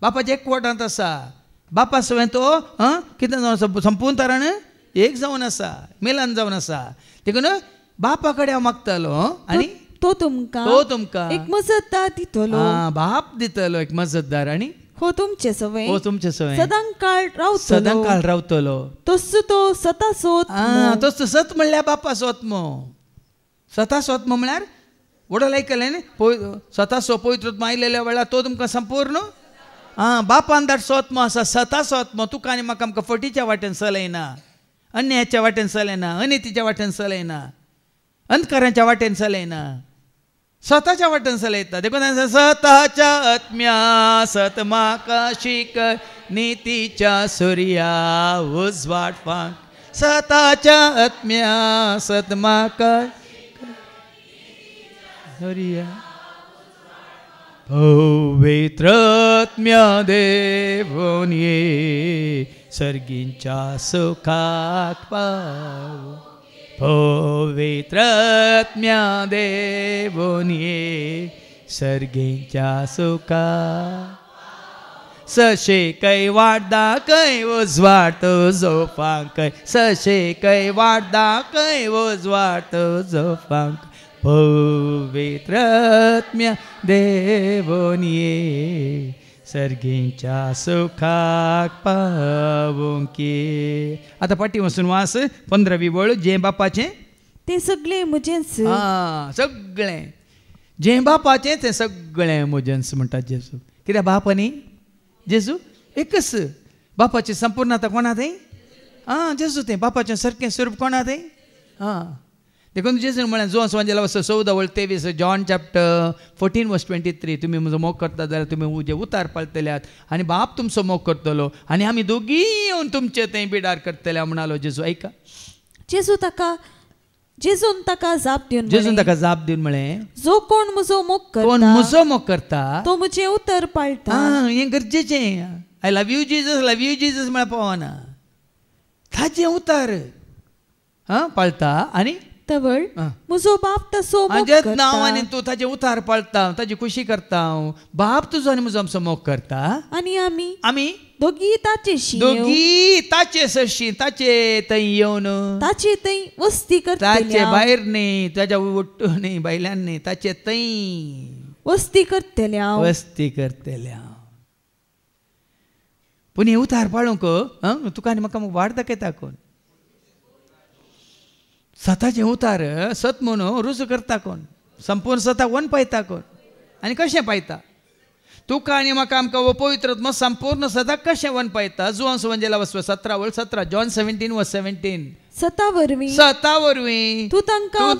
[SPEAKER 1] बापाच्या एकवटांत आसा बापा सोवें तो कितें जावन आसा संपूर्ण तरान एक जावन आसा मिलन जावन आसा देखून बापा कडेन हांव मागतलो आनी
[SPEAKER 3] तो तुमकां एक मजतदार दितलो
[SPEAKER 1] बाप दितलो एक मजतदार आनी
[SPEAKER 3] हो तुमचे सवय
[SPEAKER 1] सदांकाळ रावतलो
[SPEAKER 3] तसो तो सतासोत
[SPEAKER 1] तसो सत म्हणल्यार बापाचो आत्मो सताचो आत्मो म्हळ्यार वडो आयकलें न्ही सताचो पवित्र आत्मो आयलेल्या वेळार तो तुमकां संपूर्ण बापान धाडचो आत्मो आसा सताचो आत्मो तुका आनी म्हाका आमकां फटीच्या वाटेन चलयना अन्यायाच्या वाटेन चलयना अनितीच्या वाटेन चलयना अंधकाराच्या वाटेन चलयना स्वताच्या वाटेन चलयता देखून स्वताच्या आत्म्या सत म्हाका शिकय नितीच्या सुर्या उजवाडपाक स्वताच्या आत्म्या सत म्हाका सुर्या पवित्र आत्म्या देवून ये सर्गींच्या सुखाक पाव पवित्र आत्म्या देवून ये सर्गींच्या सुखा सशे कै वाडदा कै उजवाड तुजो फांकय सशे कै वाडदा कै उजवाड तुजो फांक पवित्र आत्म्या देवून ये सर्गींच्या सुखाक पावूंक ये आता पाटी वचून वास 15वी वळ जे बापाचें
[SPEAKER 3] ते सगळे म्हजेंच
[SPEAKER 1] सगळें जे बापाचें तें सगळें म्हजेंच म्हणटा जेजू कित्याक बाप आनी जेजू एकच बापाची संपूर्णता कोणा थंय जेजू तें बापाचें सारकें स्वरूप कोणा थंय देखून जेजून म्हळ्यार जो सांजेला वस 14:23 जॉन चॅप्टर 14:23 तुमी म्हजो मोग करता जाल्यार तुमी जे उतार पाळटल्यात आनी बाप तुमचो मोग करतलो आनी आमी दोगी येवन तुमचे थंय बिडार करतले म्हणालो जेजू ऐका
[SPEAKER 3] जेजून ताका
[SPEAKER 1] जाप दिवन म्हळें
[SPEAKER 3] जो कोण म्हजो मोग
[SPEAKER 1] करता
[SPEAKER 3] तो म्हजे उतर पाळटा
[SPEAKER 1] हें गरजेचें आय लव यू जीजस म्हळ्यार पावना ताचें उतार पाळता आनी
[SPEAKER 3] तवळ म्हजो बाप तसो
[SPEAKER 1] नांवांनी तूं ताचें उतार पाळता ताची खुशी करता बाप तुजो आनी म्हजो आमचो मोग करता
[SPEAKER 3] आनी आमी दोगी
[SPEAKER 1] ताचे सरशी ताचे थंय येवन
[SPEAKER 3] ताचे थंय वस्ती करता
[SPEAKER 1] ताचे भायर न्ही ताच्या ओट्टू न्ही भायल्यान न्ही ताचे थंय
[SPEAKER 3] वस्ती करतल्या
[SPEAKER 1] पूण हे उतार पाळूंक तुका आनी म्हाका वाट दाखयता कोण सताचें उतार सत म्हणून रुजू करता कोण संपूर्ण सताक वन पायता कोण आनी कशें पायता तुका आनी म्हाका आमकां हो पवित्र आत्मो संपूर्ण सताक कशें वन पायता जुवां सुवांजेला वचपा 17 जॉन 17:17
[SPEAKER 3] सता वरवीं तूं तांकां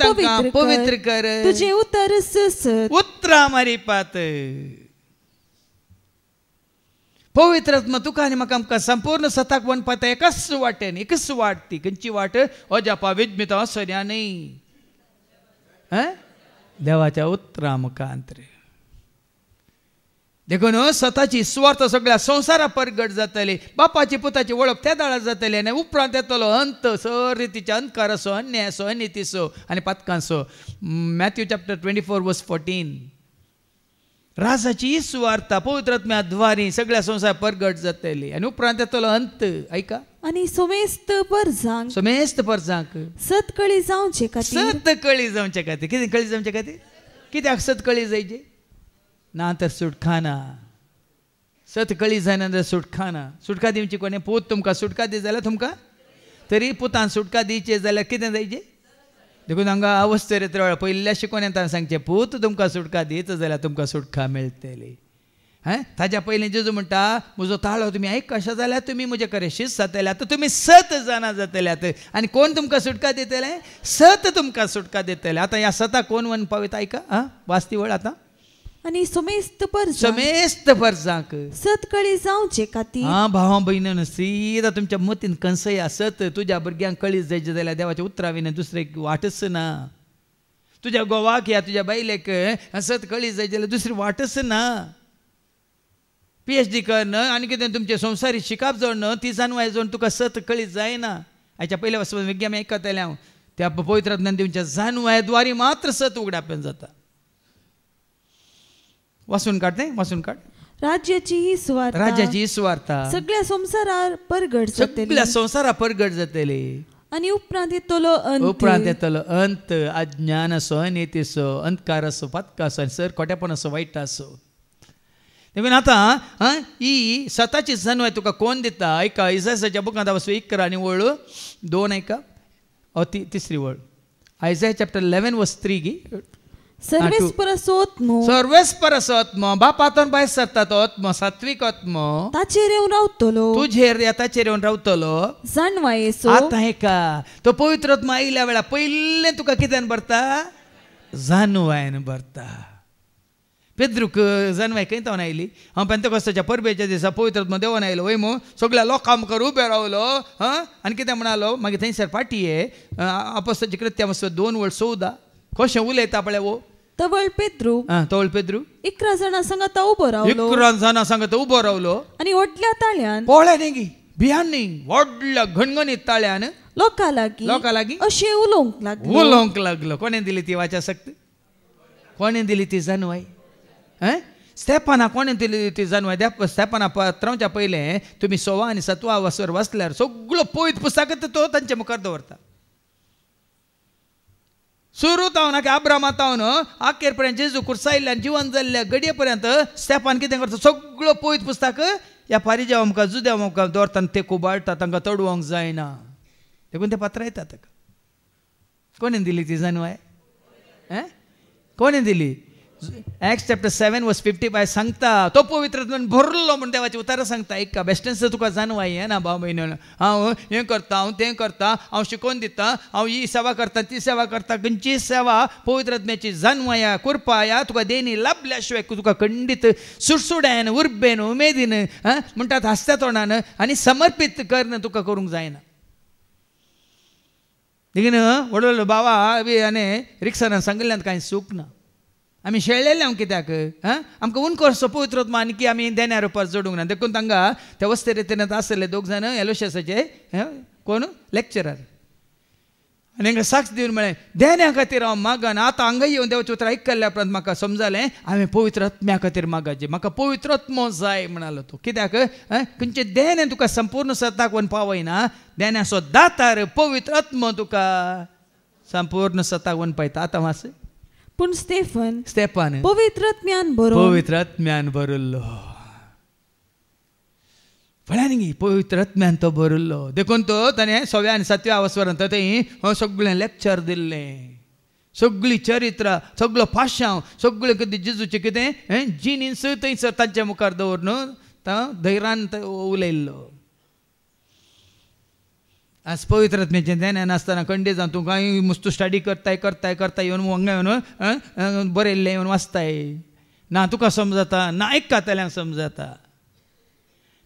[SPEAKER 3] पवित्र कर तुजें उतर
[SPEAKER 1] उतरां मारीपात पवित्र आत्मा तुका आनी म्हाका आमकां संपूर्ण सताक वन पायता एकच वाटेन एकच वाट ती खंयची वाट अजापा विज्ञता सऱ्या न्ही देवाच्या उतरां मुखांतर देखून स्वताची स्वार्थ सगळ्या संवसाराक परगट जातली बापाची पुताची वळख त्या दाळार जातली आनी उपरांत येतलो अंत सर रितीचे अंधकार असो अन्याय असो अनितीचो आनी पातकांचो मॅथ्यू चॅप्टर 24:14 राजाची सुवार्ता पवित्र आत्म्याद्वारे सगळ्या संवसार परगट जातली आनी उपरांत येतलो अंत ऐका
[SPEAKER 3] आनी सोमेस्त परजांक सतकळी जावचे खातीर कित्याक सतकळी जायचे ना तर सुटखाना सतकळी जायना सुटखाना सुटका दिवची कोणे पूत तुमकां सुटका दी जाल्यार तुमकां तरी पुतान सुटका दिवचे जाल्यार कितें जायचे देखून हांगा अवस्थेर पयल्या शिकोवन येता सांगचे पूत तुमकां सुटका दित जाल्यार तुमकां सुटका मेळटली
[SPEAKER 2] ताज्या पयलीं जेजू म्हणटा म्हजो ताळो तुमी आयक कशें जाल्यार तुमी म्हजे कडेन शिस्त जातले आतां तुमी 7 जाणां जातल्यात आनी कोण तुमकां सुटका दितले 7 तुमकां सुटका दितले आतां ह्या 7 कोण वन पावयता आयका वाचती वळ आतां
[SPEAKER 3] आणि समेस्त
[SPEAKER 2] परजांक
[SPEAKER 3] 7 कळी जावचे खातीर
[SPEAKER 2] भावां भयणीनो सीदा तुमच्या मतीन कंसय आसत तुज्या भुरग्यांक कळीच जायचे जाल्यार देवाच्या उतरा विना दुसरे वाटच ना तुज्या गोवाक या तुज्या बायलेक 7 कळीच जायचे जाल्यार दुसरी वाटच ना PhD कर आनी कितें तुमचे संवसारी शिकाप जोड ती जानवाय जोड तुका 7 कळीच जायना हाच्या पयल्या वचून विज्ञान आयकतले हांव त्या पवित्र ज्ञान देवच्या जानवाय द्वारी मात्र 7 उगडापेन जाता वाचून काढ
[SPEAKER 3] राज्याची ही
[SPEAKER 2] सुवार्ता
[SPEAKER 3] सगळ्या संसारार परगट जातली आणि उपरांत
[SPEAKER 2] येतलो अंत अज्ञान असो अनिती असो अंधकार असो पातका असो सर खोटेपण असो वाईट असो देखून आता ही 7ची जानवाय तुका कोण दिता ऐका इसायाच्या बुकांत वचून 1 आनी वळ 2 ऐका तिसरी वळ आयझाया चॅप्टर 11 वर्स 3 गी
[SPEAKER 3] सर्वेस्पर
[SPEAKER 2] आत्मा बापातून भायर सरता तो आत्मा सात्विक आत्मा
[SPEAKER 3] ताचेर येवन रावतलो
[SPEAKER 2] तुझेर ताचेर येवन रावतलो
[SPEAKER 3] जानवायेचो
[SPEAKER 2] आतां हेका तो पवित्र आत्मा आयल्या वेळा पयलें तुका कित्यान भरता जानवायन भरता पेद्रूक जानवाय खंय तावन आयली हांव पेंतेकोस्ताच्या परबेच्या दिसा पवित्र आत्मा देवान आयलो वय मो सगळ्या लोकां मुखार उबे रावलो आनी कितें म्हणालो मागीर थंयसर पाटये अपोस्तलाची कृत्यां 2:14 कशें उलयता पळय वो
[SPEAKER 3] तवळ पेद्रू 11 जाणां सांगता उबो रावलो आनी व्हडल्या ताळ्यान
[SPEAKER 2] पळय न्ही भियान न्ही व्हडल्या घणघणीत ताळ्यान
[SPEAKER 3] लोकां लागीं अशें उलोवंक
[SPEAKER 2] लागलो कोणें दिली ती वाचाशक्त कोणें दिली ती जानवाय स्तेफाना कोणें दिली ती जानवाय स्तेफाना पात्रांवच्या पयलें तुमी 6 आनी 7 वर्सार वाचल्यार सगळो पवित्र पुस्तक तो तांचे मुखार दवरता सुरू तावन अब्रामा तावन आखेर पर्यंत जेजू कुर्सायल्ल्यान जिवन जाल्ल्या घडये पर्यंत स्तेफान कितें करता सगळो पवित्र पुस्तक ह्या फारिजांवा मुखार जुद्या मुखार दवरता ते कुबाळटा तांकां तडोवंक जायना देखून ते पात्रायता ताका कोणें दिली ती जानवाय कोणें दिली Acts chapter 7 verse 55 सांगता तो पवित्र आत्म्यान भरलो म्हण देवाची उतारां सांगता एका बेश्टेंच तुका जानवाय हें ना भाव भयणीनो हांव हें करता हांव तें करता हांव शिकोवन दिता हांव ही सेवा करता ती सेवा करता खंयची सेवा पवित्र आत्म्याची जानवाया कृपाया तुका देणी लाभल्या शिवाय तुका खंडीत सुटसुड्यान उर्बेन उमेदीन म्हणटात हास्या तोंडान आनी समर्पीत करन तुका करूंक जायना देखीन व्हडलो बाबा आनी रिक्षान सांगिल्ल्यान कांय सूख ना आमी शेळलेले हांव कित्याक आमकां उनकोर्स पवित्र आत्मा आनी की आमी देण्या रुपार जोडूंक ना देखून तांकां त्या वस्ते रितीन आसले 2 जाण एलोशियासाचे कोण लेक्चरर आनी हांकां साक्ष दिवन म्हळें देण्या खातीर हांव मागन आतां हांगा येवन देवाचें उतर आयकल्ल्या उपरांत म्हाका समजलें हांवें पवित्र आत्म्या खातीर मागचें म्हाका पवित्र आत्मो जाय म्हणालो तो कित्याक खंयचे देण्यान तुका संपूर्ण सत्ताक वन पावयना देण्याचो दातार पवित्र आत्मो तुका संपूर्ण सत्ताक वन पावयता आतां वास
[SPEAKER 3] पूण स्तेफान पवित्र
[SPEAKER 2] आत्म्यान भरिल्लो फळ्यांनी पवित्र आत्म्यान तो भरिल्लो देखून तो ताणें 6व्या आनी 7व्या वर्सांत थंय सगळें लेक्चर दिल्लें सगळी चरित्रां सगळो पाशांव सगळें कितें जेजूचें कितें जिनिन्स थंयसर तांच्या मुखार दवरून धैर्यान उलयल्लो आज पवित्र आत्म्याचें ध्यान आसतना खंडे जावन तूं कांय मस्त स्टडी करता येवन हांगा येवन बरयल्लें येवन वाचताय ना तुका समजता ना आयकताल्यांक समजता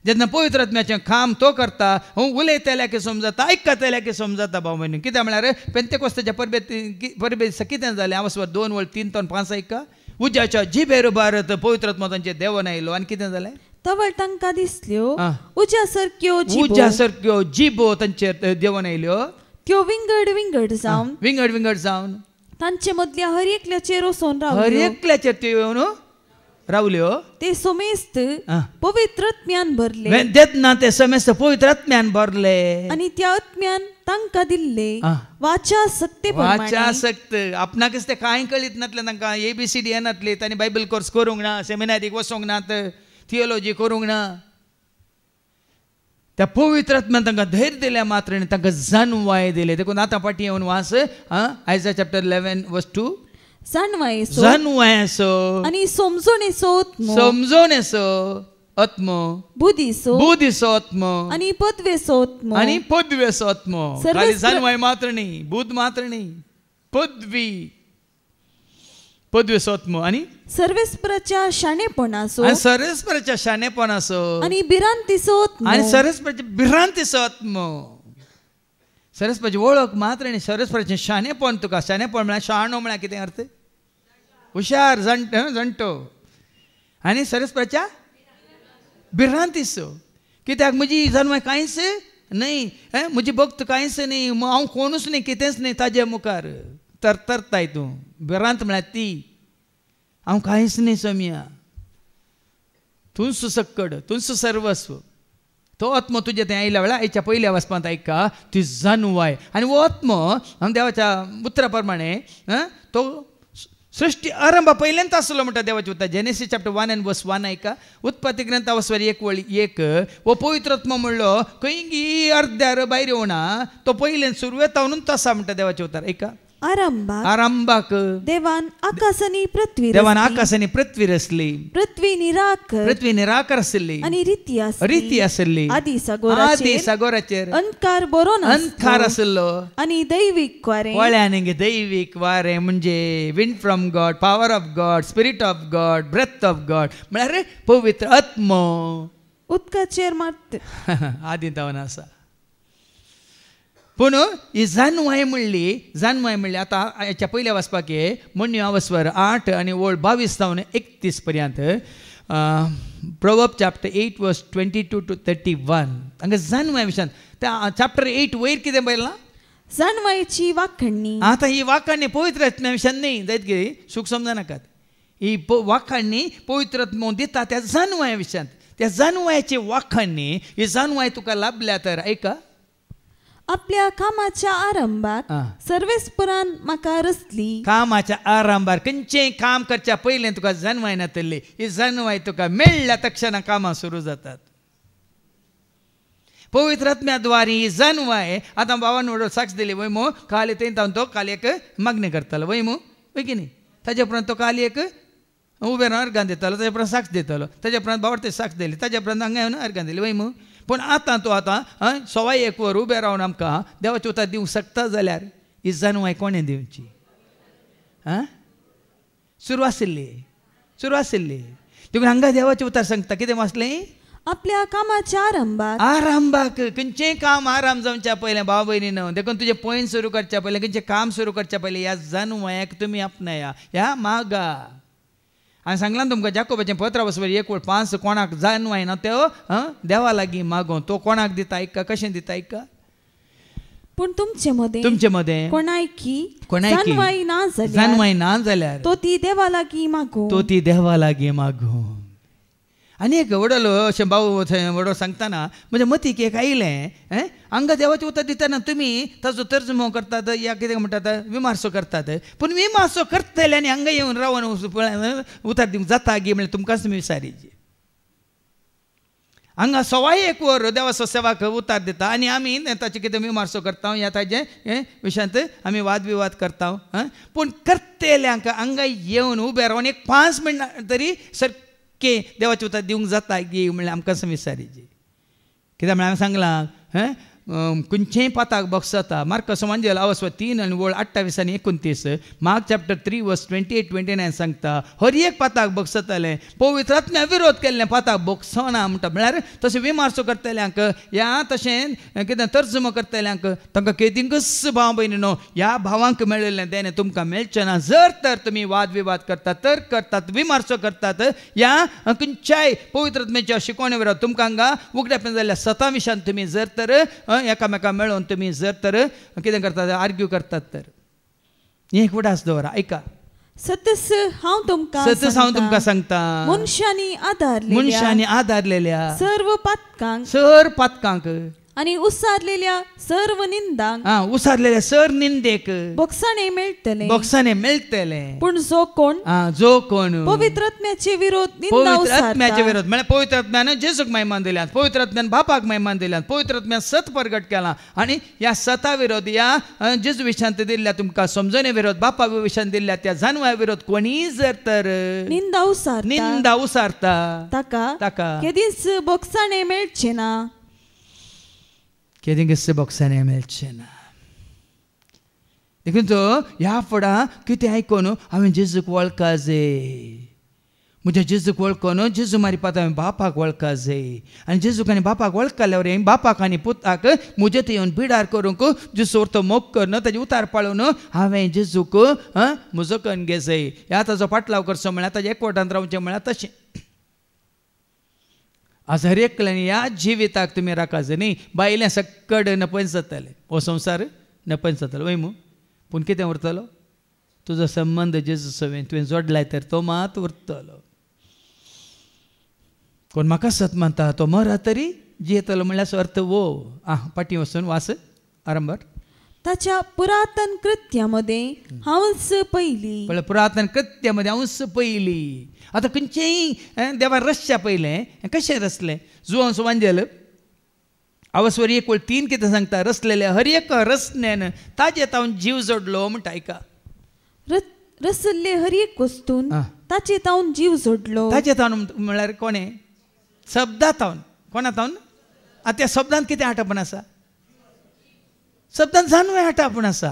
[SPEAKER 2] जेन्ना पवित्र आत्म्याचें काम तो करता उलयतल्याक समजता आयकतल्याक समजता भाव भयणी कित्याक म्हळ्यार पेंतेकोस्ताच्या परबे दिसा कितें जालें हांव 2:3-5 ऐका उज्याच्या जिबेर भारत पवित्र आत्मा तांचेर देंवन आयलो आनी कितें जालें
[SPEAKER 3] तवळ तांकां दिसल्यो उज्या सारक्यो
[SPEAKER 2] जिबो तांचेर देंवन आयल्यो
[SPEAKER 3] त्यो विंगड जावन तांचे मदल्या हर एकल्याचेर वचून
[SPEAKER 2] त्यो येवन रावल्यो
[SPEAKER 3] ते समेस्त पवित्र आत्म्यान भरले
[SPEAKER 2] तेन्ना ते समेस्त पवित्र आत्म्यान भरले
[SPEAKER 3] आनी त्या आत्म्यान तांकां दिल्ले वाचा
[SPEAKER 2] सक्त आपणाक ते कांय कळीत नातलें तांकां ABCD येनातली तांणी बायबल कोर्स करूंक ना सेमिनारीक वचोंक नात थियोलॉजी करूंक ना त्या पवित्र आत्म्यान तांकां धैर्य दिल्या मात्र तांकां जानवाय दिले देखून आतां फाटीं येवन वास आयझाया चॅप्टर 11 वर्स 2
[SPEAKER 3] जाणवायसो
[SPEAKER 2] आणि
[SPEAKER 3] समजोनेसो आत्मो बुद्धीसो आत्मो आणि पदवेसो आत्मो खाली जाणवाय मात्र नाही, बुद्ध मात्र नाही, पदवेसो आत्मो आणि
[SPEAKER 2] सर्वेस्पराच्या शाणेपणासो आणि
[SPEAKER 3] बिरांतीसो आत्मो सरस्वतीची ओळख मात्र नाही, सरस्वतीचे शाणेपण. तुका शाणेपण म्हळ्यार शाणो म्हळ्यार कितें अर्थ? हुशार, जाणटो. आनी सरस्वतीच्या बिरांतीसो. कित्याक म्हजी जन्म कांयच नाही, म्हजी भक्त कांयच नाही, हांव कोणूच नाही, कितेंच नाही ताजे मुखार. तरतरताय तूं. बिरांत म्हळ्यार ती, हांव कांयच नाही सोम्या, तूंच सकड, तूंच सर्वस्व. तो आत्मो तुजे थंय आयल्या वेळार हेच्या पयल्या वचपांत ऐका ती जाणवाय. आनी हो आत्मो देवाच्या उतरा प्रमाणे तो सृष्टी आरंभ पयल्यान आसलो म्हणटा देवाचे उतर. जेनेसीस चॅप्टर 1:1 ऐका. उत्पत्ती ग्रंथावस्वर 1:1 वो पवित्र आत्मो म्हणलो खंयी अर्ध्यार भायर येवना, तो पयल्यान सुरवेत तावनूच आसा म्हणटा देवाचे उतर. ऐका. आरंभाक
[SPEAKER 2] देवान आकाशानी
[SPEAKER 3] पृथ्वी रचली, पृथ्वी निराकार आसली
[SPEAKER 2] आणि
[SPEAKER 3] रिती आसली.
[SPEAKER 2] आदी सागोराचेर अंधकार
[SPEAKER 3] आसलो
[SPEAKER 2] आणि दैविक वारे,
[SPEAKER 3] वळ्यान दैविक वारे म्हणजे wind from God, power of God, spirit of God, breath of God म्हळ्यार पवित्र आत्मो
[SPEAKER 2] उदकाचेर मारता.
[SPEAKER 3] आदी तावन आसा. पूण ही जाणवाय म्हणली आता हेच्या पयल्या वचपाक म्हणयो अवस्वर 8 आनी ओळ 22 तावन 31 पर्यंत. प्रोवर्ब चॅप्टर 8:22-31 हांगा जाणवाय विशयान. त्या चॅप्टर 8 वयर कितें बरयलां?
[SPEAKER 2] जाणवायची वाखाणणी.
[SPEAKER 3] आतां ही वाखाणणी पवित्र आत्म्या विशयान न्ही, जायत कितें सूख समजनाकात. ही वाखाणणी पवित्र आत्मो दिता त्या जाणवाय विशयान. त्या जाणवायची वाखाणणी, ही जाणवाय तुका लाभल्या तर ऐका.
[SPEAKER 2] आपल्या कामाच्या आरंभात सर्वेस्परान म्हाका रचली.
[SPEAKER 3] कामाच्या आरंभार खंयचेय काम करच्या पयलें तुका जाणवाय नातली. ही जाणवाय तुका मेळ्ळ्या तक्षण कामां सुरू जातात. पवित्र आत्म्याद्वारे ही जाणवाय. आतां बाबान वडो साक्ष दिली वय मो काल थंय तावन तो काल एक मागणी करतालो वय मो, वय की न्ही. ताजे उपरांत तो काल एक उबे रावन अर्गां दितालो, ताजे उपरांत साक्ष दितालो, ताजे उपरांत बाबा साक्ष दिली, ताजे उपरांत हांगा येवन अर्गां दिली वय मो. पूण आतां तूं आतां 1:15 वर उबे रावन आमकां देवाचें उतर दिवंक शकता जाल्यार ही जाणवाय कोणें दिवची? सुरू आशिल्ली. देखून हांगा देवाचें उतर सांगता कितें वाचलें?
[SPEAKER 2] आपल्या कामाच्या
[SPEAKER 3] आरंभाक खंयचेय काम आराम जावच्या पयलें भाव भयणीनो, देखून तुजें पयन सुरू करच्या पयलें, खंयचें काम सुरू करच्या पयलें ह्या जाणवायाक तुमी आपणाया, ह्या मागा. हांवें सांगलां तुमकां जाकोबाचें पत्र वचवर 1:5 कोणाक जाणवाय ना त्यो देवा लागीं मागो. तो कोणाक दिता ऐका, कशें दिता ऐका.
[SPEAKER 2] पूण तुमचे मदें कोणायकी
[SPEAKER 3] जाणवाय ना जाल्यार
[SPEAKER 2] तो ती देवा लागीं मागो.
[SPEAKER 3] आनी एक वडलो अशें भाऊ वडो सांगतना म्हज्या मतीक एक आयलें. हांगा देवाचें उतर दितना तुमी ताजो तर्जुमो करतात या कितें म्हणटात विमर्शो करतात. पूण विमर्शो करतले आनी हांगा येवन रावन उतर दिवंक जाता गे म्हणल्यार तुमकांच तुमी विचारीचे. हांगा 1:15 वर देवाचो सेवाक उतर दिता आनी आमी ताचे कितें विमर्शो करता या ताजे विशयांत आमी वाद विवाद करता. पूण करतल्यांक हांगा येवन उबे रावन एक 5 मिनटां तरी सारके देवाचें उतर दिवंक जाता गे म्हणल्यार आमकां विचारीचे. कित्याक म्हळ्यार हांवें सांगलां खंयचेय पाताक बॉक्स जाता. मार्कस एवांजेल अवस्वर 3 आनी ओळ 28 आनी 29. मार्क चॅप्टर 3:28-29 सांगता हर एक पाताक बॉक्स जातालें. पवित्र आत्म्या विरोध केल्लें पाताक बॉक्स ना म्हणटा. म्हळ्यार तशें विमर्शो करतल्यांक या तशें कितें तर्जुमो करतल्यांक तांकां केदिंगस भाव भयणीनो ह्या भावांक मेळिल्लें देणें तुमकां मेळचें ना. जर तर तुमी वाद विवाद करतात, तर्क करतात, विमर्शो करतात या खंयच्याय पवित्र आत्म्याच्या शिकवणे विरोध तुमकां हांगा उगड्यापण जाल्ल्या 7 विशयान तुमी जर तर एकामेका मेळोन तुमी जर तर कितें करतात आर्ग्यू करतात तर एक उडास दवरा. ऐका.
[SPEAKER 2] सतस हांव
[SPEAKER 3] तुमकां सांगता
[SPEAKER 2] मनशांनी आदारलेल्या
[SPEAKER 3] सर्व
[SPEAKER 2] पातकांक
[SPEAKER 3] आणि उसारलेल्या सर्व निंदांक
[SPEAKER 2] उसारलेल्या सर निंदेक
[SPEAKER 3] बोक्साने
[SPEAKER 2] मेळटले
[SPEAKER 3] पण जो कोण पवित्र आत्म्याचे विरोध निंदा
[SPEAKER 2] आत्म्याचे विरोध म्हणजे पवित्र आत्म्यानं जेजूक महिमान दिल्यात, पवित्र आत्म्यानं बापाक महिमान दिल्यात, पवित्र आत्म्यान सत प्रगट केला आणि या सता विरोध या जेजू विशांत दिल्या तुमका समजणे विरोध बापा विशांत दिल्या त्या जाणवा विरोध कोणी जर तर
[SPEAKER 3] निंदा उसारता
[SPEAKER 2] ताका
[SPEAKER 3] केदीच बोक्साने मेळचे ना
[SPEAKER 2] केदिंगस बोक्साने मेळचे ना. देखून तो ह्या फुडा कितें आयकोन हांवें जेजूक वळखा जाय, म्हज्या जेजूक वळखोन जेजू मारी पात हांवें बापाक वळखा जाय आनी जेजूक आनी बापाक वळखल्यावर हांवें बापाक आनी पुताक म्हजे थंय येवन बिडार करूंक जेजू व्हरतो मोग करन ताजे उतार पाळून हांवें जेजूक म्हजो कन्न घे जाय. ह्या ताजो पाटलाव करचो म्हळ्यार ताजे एकवटान रावचें म्हळ्यार तशें. आज हर एकल्यानी ह्या जिविताक तुमी राखा जाय न्ही. बायलें सकड नपयस जातालें, हो संवसार नपयस जातालो वय मू, पूण कितें उरतलो तुजो संबंद जेजू सवेन तुवें जोडलाय तर तो मात उरतलो. कोण म्हाका सत म्हणटा तो मरा तरी जियेतलो म्हणल्यार अर्थ वो पाटी वचून वास आरंभार
[SPEAKER 3] ताच्या पुरातन कृत्यामध्ये हंस पयली
[SPEAKER 2] पुरातन कृत्यामध्ये हंस पयली. आतां खंयचेय देवा रसच्या पयलें कशें रसलें जुवंस वांजेल आवस्वर 1:3 कितें सांगता रसलेले हर एक रसण्यान ताजे तावन जीव जोडलो म्हणटा. आयका
[SPEAKER 3] रसल्ले हर एक वस्तून ताचे तावन जीव जोडलो.
[SPEAKER 2] ताचे तावन म्हळ्यार कोणे शब्दा तावन कोणा तावन आतां त्या शब्दांत कितें आटापण आसा शब्दांत जाणवे आटापण आसा.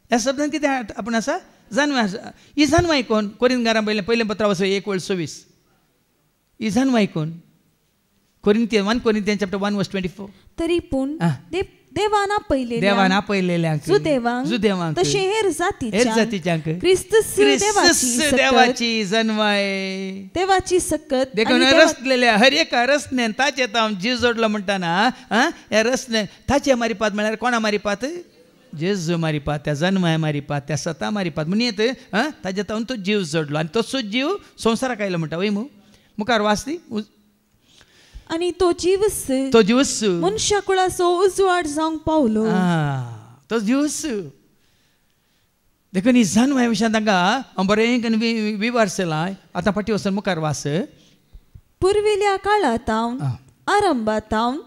[SPEAKER 2] ह्या शब्दांत कितें आटापण आसा जाणवे आसा. ही जाणवाय कोण कोरिंथकारां पयलें पत्र 1:26 ही जाणवाय कोण कोरिंथियन 1 Corinthians chapter 1 verse 24.
[SPEAKER 3] तरी पूण देवान आपयलेल्यांक
[SPEAKER 2] जुदेवांक
[SPEAKER 3] तशें हेर जातीच्यांक
[SPEAKER 2] ख्रिस्त देवाची जन्माय
[SPEAKER 3] देवाची सकत
[SPEAKER 2] देखून रसलेल्या हर एका रसण्यान ताचे तावन जीव जोडलो म्हणटाना ह्या रसण्यान ताचे मारिपात म्हळ्यार कोणा मारिपात जेजू मारिपात त्या जन्माय मारिपात त्या सता मारिपात म्हणत ताचे तावन तो जीव जोडलो आनी तसोच जीव संवसाराक आयलो म्हणटा वय मुखार वाचती.
[SPEAKER 3] आणि तो जीवस मनुष्या कुळाचो उजवाड जावंक पावलो.
[SPEAKER 2] तो जीवस देखून ही जाणवाय विशयान तांकां बरें विवारसला. आतां फाटी वचून मुखार वास.
[SPEAKER 3] पुर्विल्या काळांतावन आरंभातावन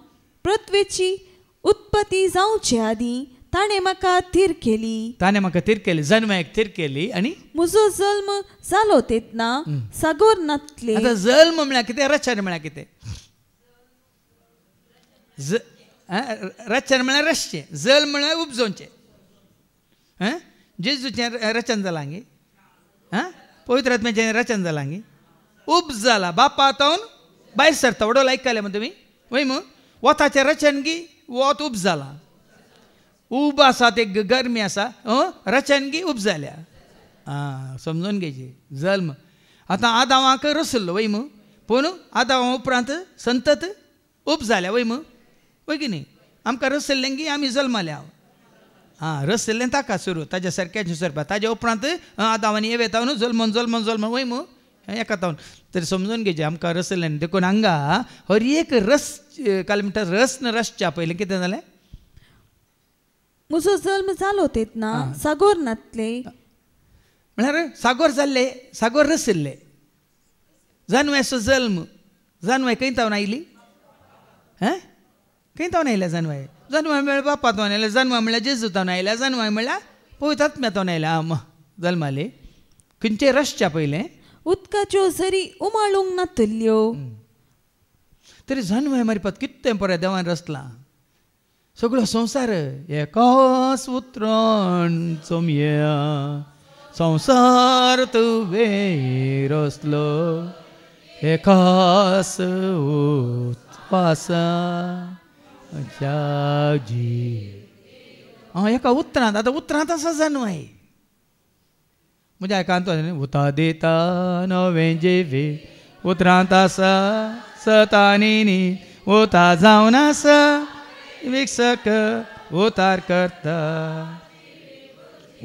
[SPEAKER 3] पृथ्वेची उत्पत्ती जावचे आदी ताणें म्हाका थीर केली जन्माक थीर केली आनी म्हजो जल्म जालो तेन्ना सागोर नातले.
[SPEAKER 2] आतां जल्म म्हळ्यार कितें रचन म्हळ्यार कितें रचन म्हळ्यार रचचें जल्म म्हळ्यार उपजोवचें. जेजूचें रचन जालां गे पवित्र आत्म्याचें रचन जालां गे उब जाला बापा तावन भायर सरता. वडोल आयकले म्हणटा तुमी वय मू वताचें रचन गी वत उब जाला उब आसा ते गरमी आसा रचन गी उब जाल्या समजून घेवची जल्म. आतां आदावांक रसल्लो वय मू पूण आदावां उपरांत संतत उब जाल्या वय मू वय की न्ही आमकां रसल्ल्यांगी आमी जल्माल्या रसल्लें ताका सुरू ताज्या सारक्याचें सरपा ताज्या उपरांत आदावांनी येवेता न्हू जल्मन वय मू एका तावन तरी समजून घेवचें आमकां रसल्ल्यान देखून हांगा हर एक रस काल म्हणटा रस न रसच्या पयलें कितें जालें
[SPEAKER 3] म्हजो जल्म जालो तेन्ना सागोर नातले
[SPEAKER 2] म्हळ्यार सागोर जाल्ले सागोर रसल्ले जानवायचो जल्म जानवाय खंय तावन आयली खंय तावन आयल्या जानवाय जन्म म्हळ्यार बापा तावन आयल्या जन्म म्हळ्यार जेजू तावन आयल्या जन्म म्हळ्यार पवित्र आत्म्या तावन आयल्या जल्माले खंयचे रसच्या पयलें
[SPEAKER 3] उदकाच्यो झरी उमाळूंक नातल्यो.
[SPEAKER 2] तरी जन्म मारिपात कितें पळय देवान रचलां सगळो संवसार एकाच उतरान चोमया संवसार तुवें रचलो एकाच उपासा एका उतरांत आतां उतरांत आसा जन्माय म्हणजे आयकांत उता देता नवें जेवे उतरांत आसा सतानी उता जावन आसा विकसक उतार करता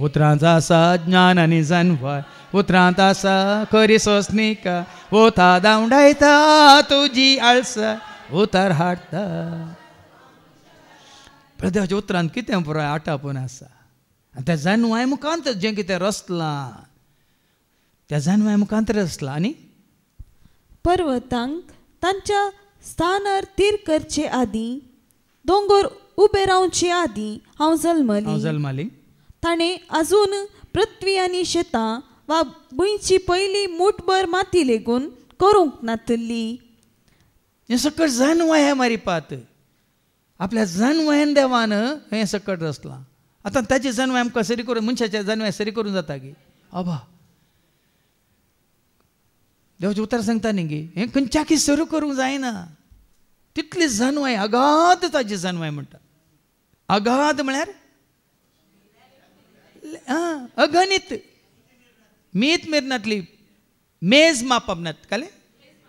[SPEAKER 2] उतरांत आसा ज्ञान आनी जन्माय उतरांत आसा खरी सोसणीका उता दावडायता तुजी आळसाय उतार हाडटा पण देवाच्या उतरांत कितें पुराय आटापून आसा. आनी त्या जानवाय मुखांत जें कितें रचलां त्या जानवाय मुखांत रचलां. आनी
[SPEAKER 3] पर्वतांक तांच्या स्थानार तीर करचे आदीं, दोंगर उबे रावचे आदीं हांव जल्मली. ताणें आजून पृथ्वी आनी शेतां वा भुंयची पयली मुठभर माती लेगून करूंक नातली.
[SPEAKER 2] हें सकट जानवाय हे मारिपात. आपल्या जानवायन देवान हें सकट रचलां. आतां ताची जानवाय आमकां सरी करून मनशाच्या जानवाय सरी करूं जाता गे अबा. देवाचें उतर सांगता न्ही गे हें खंयच्याकी सरू करूंक जायना. तितली जानवाय अगाध ताची जानवाय म्हणटा. अगाध म्हळ्यार अगणित. मीत मेरनातली मेज मापप नात काले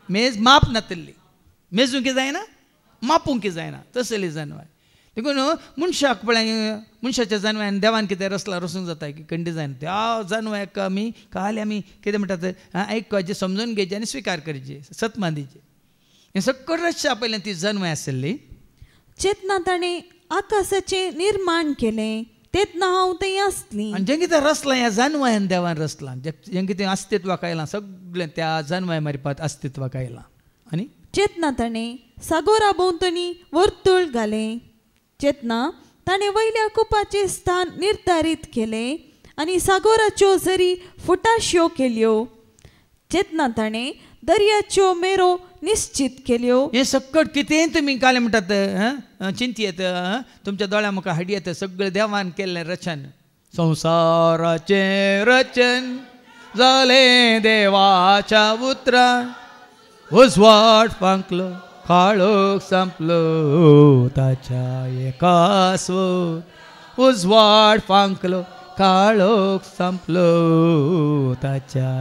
[SPEAKER 2] मेज माप नातली. मेजूंक जायना मापूंक जायना तसली जानवाय. देखून मनशाक पळय मनशाच्या जानवायन देवान कितें रचलां रचूंक जाता की खंडी जायना. त्या जानवायक आमी काल आमी कितें म्हणटात आयकपाचें समजून घेवचें आनी स्विकार करचें सत्मान दिवचें. हें सकट रचच्या पयलें ती जानवाय आसली.
[SPEAKER 3] चेतना ताणें आकाशाचें निर्माण केलें तेन्ना हांव थंय आसली.
[SPEAKER 2] आनी जें कितें रचलां ह्या जानवायन देवान रचलां. जें कितें अस्तित्वाक आयलां सगळें त्या जानवाय मारिपात अस्तित्वाक आयलां. आनी
[SPEAKER 3] चेतना ताणें सागोरा भोंवतणी वर्तुळ घालें. चेतना ताणें वयल्या कुपाचें स्थान निर्धारीत केलें आनी सागोराच्यो झरी फुटाश्यो केल्यो. चेतना ताणें दर्याच्यो मेरो निश्चित केल्यो.
[SPEAKER 2] हें सकट कितें तुमी काले म्हणटात चिंतयेत तुमच्या दोळ्या मुखार हाडयेत सगळें देवान केल्लें रचन. संवसाराचें रचन जालें देवाच्या उतरान. उजवाड फांकलो काळोख संपलो ताच्या एका स्वत. उजवाड फांकलो काळोख संपलो ताच्या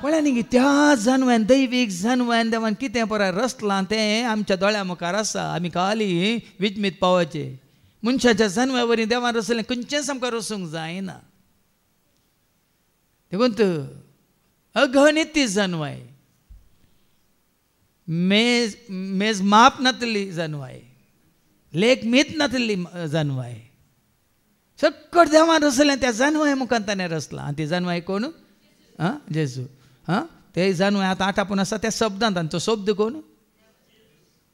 [SPEAKER 2] पळय न्ही त्या जानवान दैवीक जानवान देवान कितें पराय रचलां तें आमच्या दोळ्या मुखार आसा. आमी खाली विचमीत पावचें. मनशाच्या जानवाय वरी देवान रचलें खंयचेंच आमकां रचूंक जायना. देखून अगणित ती जानवाय. मेज माप नातली जानवाय. लेख मीत नातली जानवाय. सकट देवान रचलें त्या जानवाय मुखांत ताणें रचलां. आनी ती जानवाय कोण जेजू. ते जानवाय आतां आटापून आसा त्या शब्दांत. तांचो शब्द कोण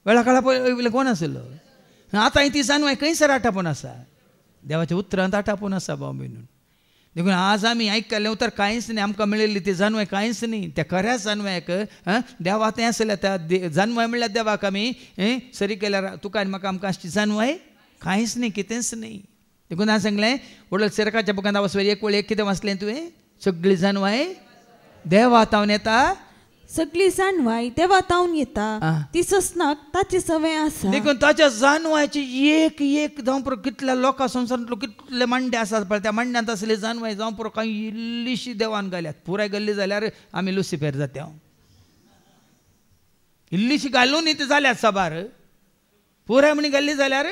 [SPEAKER 2] वेळा काळा पयलीं कोण आसलो. आतां ती जानवाय खंयसर आटापून आसा देवाच्या उतरांत आटापून आसा भाव भयणीनो. देखून आज आमी आयकल्लें उतर कांयच न्ही. आमकां मेळिल्ली ती जानवाय कांयच न्ही. त्या खऱ्या जानवायक देवा तें आसलें त्या जानवाय म्हणल्यार देवाक आमी सरी केल्यार तुका आनी म्हाका आमकां आसची जानवाय कांयच न्ही कितेंच न्ही. देखून हांवें सांगलें वडल सेरकाच्या बुकांत वचून एक वेळ एक कितें वाचलें तुवें सगळी जानवाय देवा तावन येता.
[SPEAKER 3] सगळी जानवाय देवा तावन येता. ती सोसनाक ताची संवय आसा.
[SPEAKER 2] देखून ताच्या जानवायची एक एक जावं पुरो कितल्या लोकां संवसारांतलो कितले मांडे आसात पळय त्या मांड्यांत आसली जानवाय जावं पुरो कांय इल्लीशी देवान घाल्यात. पुराय घाल्ली जाल्यार आमी लुसिफेर जाता. इल्लीशी घालून न्ही जाल्यात साबार पुराय म्हणी घाल्ली जाल्यार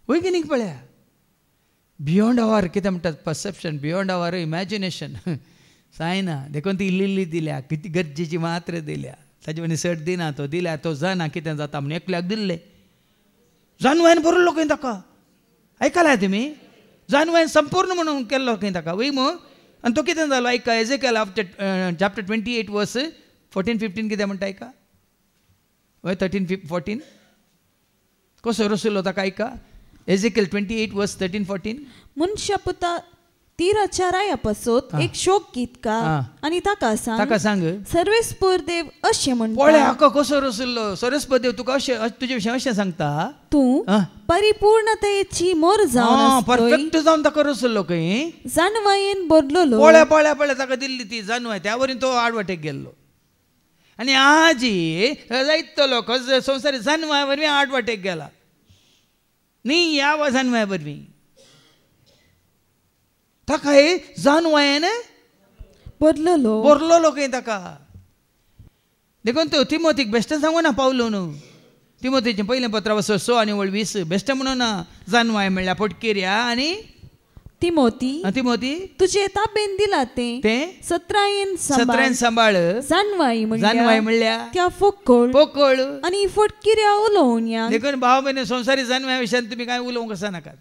[SPEAKER 2] वय की न्ही पळया. बियोंड आवर कितें म्हणटात परसेप्शन बियोंड आवर इमॅजिनेशन जायना. देखून ती इल्ली दिल्या किती गरजेची मात्र दिल्या. ताजे म्हणी सट दिना तो दिल्या तो जाना कितें जाता म्हणून एकल्याक दिल्ले. जानवायन बरयलो खंय ताका आयकलाय तुमी. जानवायन संपूर्ण म्हणून केल्लो खंय ताका वय मग. आनी तो कितें जालो आयका एजेकियल चॅप्टर 28 वर्स 14-15 कितें म्हणटा आयका. वय 13-14 कसो रचलो ताका आयका. एजेकियल 28 वर्स 13-14.
[SPEAKER 3] मनशा पुता तीराच्या राया पासत एक शोक गीतका आनी ताका सांग सर्वेस्पर देव अशें म्हणटा.
[SPEAKER 2] पळय हाका कसो रचलो. सर्वेस्पर देव तुका अशें तुजे विशीं अशें सांगता
[SPEAKER 3] तूं परिपूर्णतेची मोर जावन
[SPEAKER 2] परफेक्ट जावन ताका रचलो खंय
[SPEAKER 3] जानवायेन बदललो.
[SPEAKER 2] पळय पळय पळय ताका दिल्ली ती जानवाय त्या वरीन तो आडवटेक गेल्लो. आनी आजी जायतो लोक संवसारी जानवाय वरवीं आडवटेक गेला न्ही. ह्या जानवाय वरवीं ताका जानवायेन बरलो खंय ताका. देखून तो तिमोथीक बेश्टें सांगू ना पावलो न्हू. तिमोथीचें पयलें पत्र 6 आनी 20 बेश्टें म्हणून ना. जानवाय म्हणल्यार पटकेऱ्या आनी
[SPEAKER 3] तिमोती
[SPEAKER 2] तुझे ताबेन दिला ते 17
[SPEAKER 3] सांभाळ
[SPEAKER 2] जाणवाई
[SPEAKER 3] म्हणल्या
[SPEAKER 2] त्या फोकोळ आणि फोटकिऱ्या उलोवण्या.
[SPEAKER 3] देखून भाव बहिणी संसारी जाणव्या विषयात तुम्ही काय उलोवंक कसा नाकात,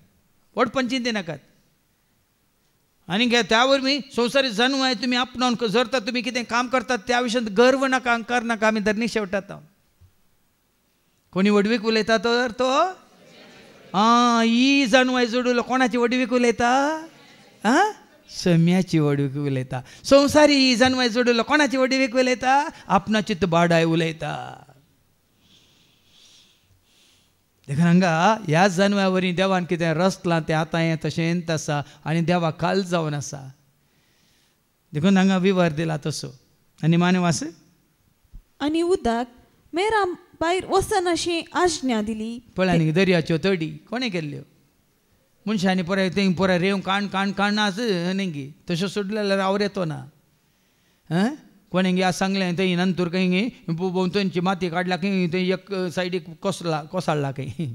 [SPEAKER 3] पोटपंचीन ते नाकात. आणि त्यावर मी संसारी जाणू आहे तुम्ही आपणावन जर तर तुम्ही कितें काम करतात त्या विशयात गर्व नाका, अहंकार नाका. आम्ही धरणी शेवटात कोणी वडवीक उलयता तर तो ही जाणवाय जोडूलो कोणाची वडवीक उलयता, सम्याची वडवीक उलयता. संसारी ही जाणवाय जोडूलो कोणाची वडवीक उलयता, आपणा चित्त बाडाय उलयता. देखून हांगा ह्या जाणव्यावरी देवान कितें रचलां तें आतां हें तशेंच आसा आनी देवा काल जावन आसा. देखून हांगा विवर दिला तसो. आनी मानवास
[SPEAKER 2] आनी उदक मेरा भायर वसन अशी आज्ञा दिली.
[SPEAKER 3] पळय दर्याच्यो तडी कोणे केल्ल्यो, मनशांनी पुराय थंय पुराय रेंव काण आस न्ही तशें सोडलें जाल्यार आवड येतो ना. कोणेंगी आज सांगलें थंय नंतर खंय भोंवतणची माती काडला खंय थंय एक सायडीक कोसळ्ळा खंय.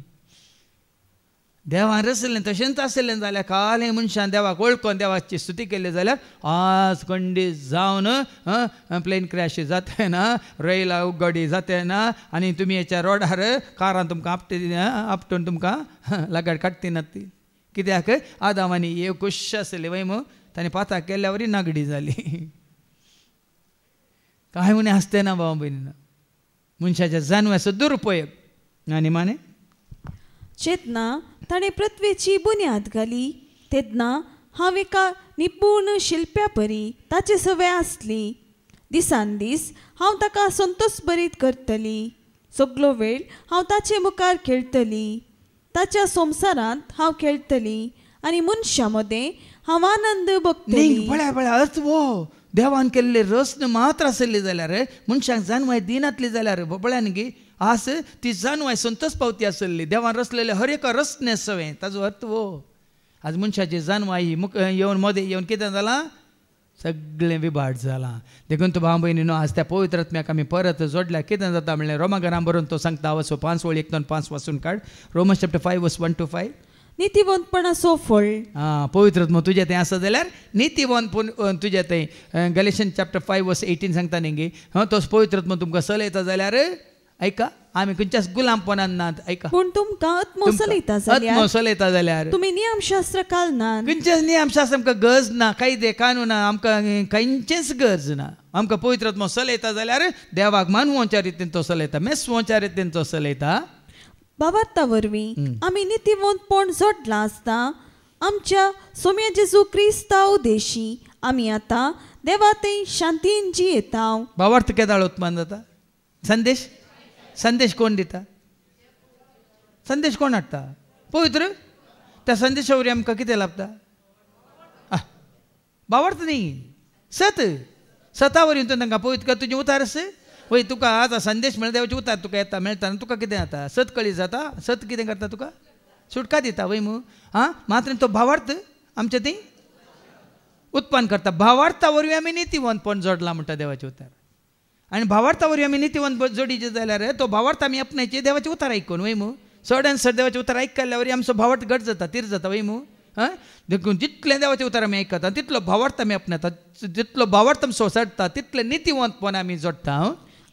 [SPEAKER 3] देवान रचलें तशेंच आसलें जाल्यार काल हें मनशान देवाक वळखून देवाची स्तुती केली जाल्यार आज खंडीत जावन प्लेन क्रॅश जाता ना, रेला उगडी जाता ना, आनी तुमी हेच्या रोडार कारां तुमकां आपटून तुमकां लगाड काडटी ती. कित्याक आदामानी हे खुश आसले वय मग ताणें पाताक केल्यावरी नागडी जाली. काय म्हणे आसते ना भाव भयणीनं, मनशाच्या जाणव्याचो दुरुपयोग. आनी माने
[SPEAKER 2] चेतना ताणें पृथ्वीची बुन्याद घाली तेन्ना हांव एका निपुण शिल्प्या परी ताचे सवय आसली. दिसान दीस हांव ताका संतोश बरीत करतली. सगळो वेळ हांव ताचे मुखार खेळटली. ताच्या संवसारांत हांव खेळटली आनी मनशा मदें हांव आनंद भोगतली.
[SPEAKER 3] पळय अर्थ वो देवान केल्ले रचन मात्र आसली जाल्यार मनशाक जाणवाय दिनातली जाल्यार पळय न्ही आस ती जाणवाय संतोश पावती आसली. देवान रचलेले हर एका रचने सवय ताजो अर्थ वो. आज मनशाची जाणवाय येवन मदें येवन कितें जालां, सगळें विभाट जालां. देखून तो भाव भयणीनो आज त्या पवित्र आत्म्याक आमी परत जोडल्या. कितें जाता म्हणल्यार रोमाकारां बरोवन तो सांगता वचो 5 वळी 1-5 वाचून काड. रोमन्स चॅप्टर 5 वर्स 1-5.
[SPEAKER 2] नितीवंतपणाचो फळ.
[SPEAKER 3] पवित्र आत्मो तुजें तें आसा जाल्यार नितीवंतपण तुजें तें. गॅलेशियन्स चॅप्टर 5 वर्स 18 सांगता न्ही तो पवित्र आत्मो तुमकां चलयता जाल्यार ऐका आमी खंयच्याच गुलामपणान नात. ऐका
[SPEAKER 2] पूण तुमकां आत्मो
[SPEAKER 3] चलयता जाल्यार
[SPEAKER 2] तुमी नियमशास्त्र कालनात.
[SPEAKER 3] खंयचेच नियमशास्त्र आमकां गरज ना, कायदे कानून आमकां खंयचेच गरज ना. आमकां पवित्र आत्मो चलयता जाल्यार देवाक मानवोच्या रितीन तो चलयता, मेसवोच्या रितीन तो चलयता.
[SPEAKER 2] बाबार्ता वरवीं आमी नितीवंतपण जोडलां आसता आमच्या सोम्या जेजू क्रिस्ता उदेशी आमी आतां देवा थंय शांतीन जियेता.
[SPEAKER 3] भावार्थ केदाळ उत्पन्न जाता. संदेश कोण दिता, संदेश कोण हाडटा, पवित्र. त्या संदेशा वरवीं आमकां कितें लाभता, भावार्थ न्ही सता वरवीं तांकां पवित्र तुजें उतार आस वय. तुका आतां संदेश म्हणल्यार देवाचे उतार तुका येता मेळटा आनी तुका कितें जाता, सत कळी जाता. सत कितें करता तुका सुटका दिता वय मू. मात्र तो भावार्थ आमच्या थंय उत्पन्न करता. भावार्था वरवीं आमी नितीवंतपण जोडला म्हणटा देवाचे उतार. आनी भावार्था वरवीं आमी नितीवंत जोडीचे जाल्यार तो भावार्थ आमी आपणायचे देवाचे उतार आयकून वय मू. चड देवाचे उतार आयकल्या वरी आमचो भावार्थ घट जाता, तीर जाता वय मू. देखून जितले देवाचे उतार आमी आयकता तितलो भावार्थ आमी आपणायता, जितलो भावार्थ आमी सोंसडटा तितले नितीवंतपण आमी जोडटा.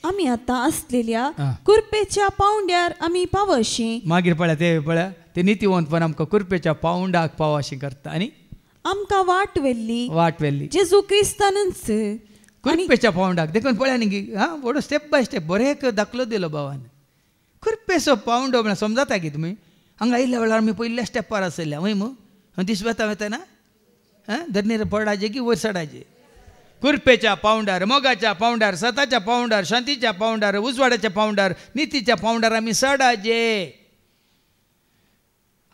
[SPEAKER 2] आमी आतां आसलेल्या कुरपेच्या पावंड्यार आमी पावशी.
[SPEAKER 3] मागीर पळया ते नितीवंतपण आमकां कुरपेच्या पावंडाक पावशी करता. आनी
[SPEAKER 2] आमकां वाट वेल्ली जेजू क्रिस्तानच
[SPEAKER 3] कुरपेच्या पावंडाक. देखून पळया न्ही बरो स्टेप बाय स्टेप बरें दाखलो दिलो भावान. कुरपेचो पावंडो म्हळ्यार समजता की तुमी. हांगा आयिल्ल्या वेळार आमी पयल्या स्टेपार आसल्या वय मू. दीस वेता ना धरणीर पडाचे की वयर चडाचे. कुरपेच्या पावंडार, मोगाच्या पावंडार, सताच्या पावंडार, शांतीच्या पावंडार, उजवाड्याच्या पावंडार, नितीच्या पावंडार आमी चडाचे.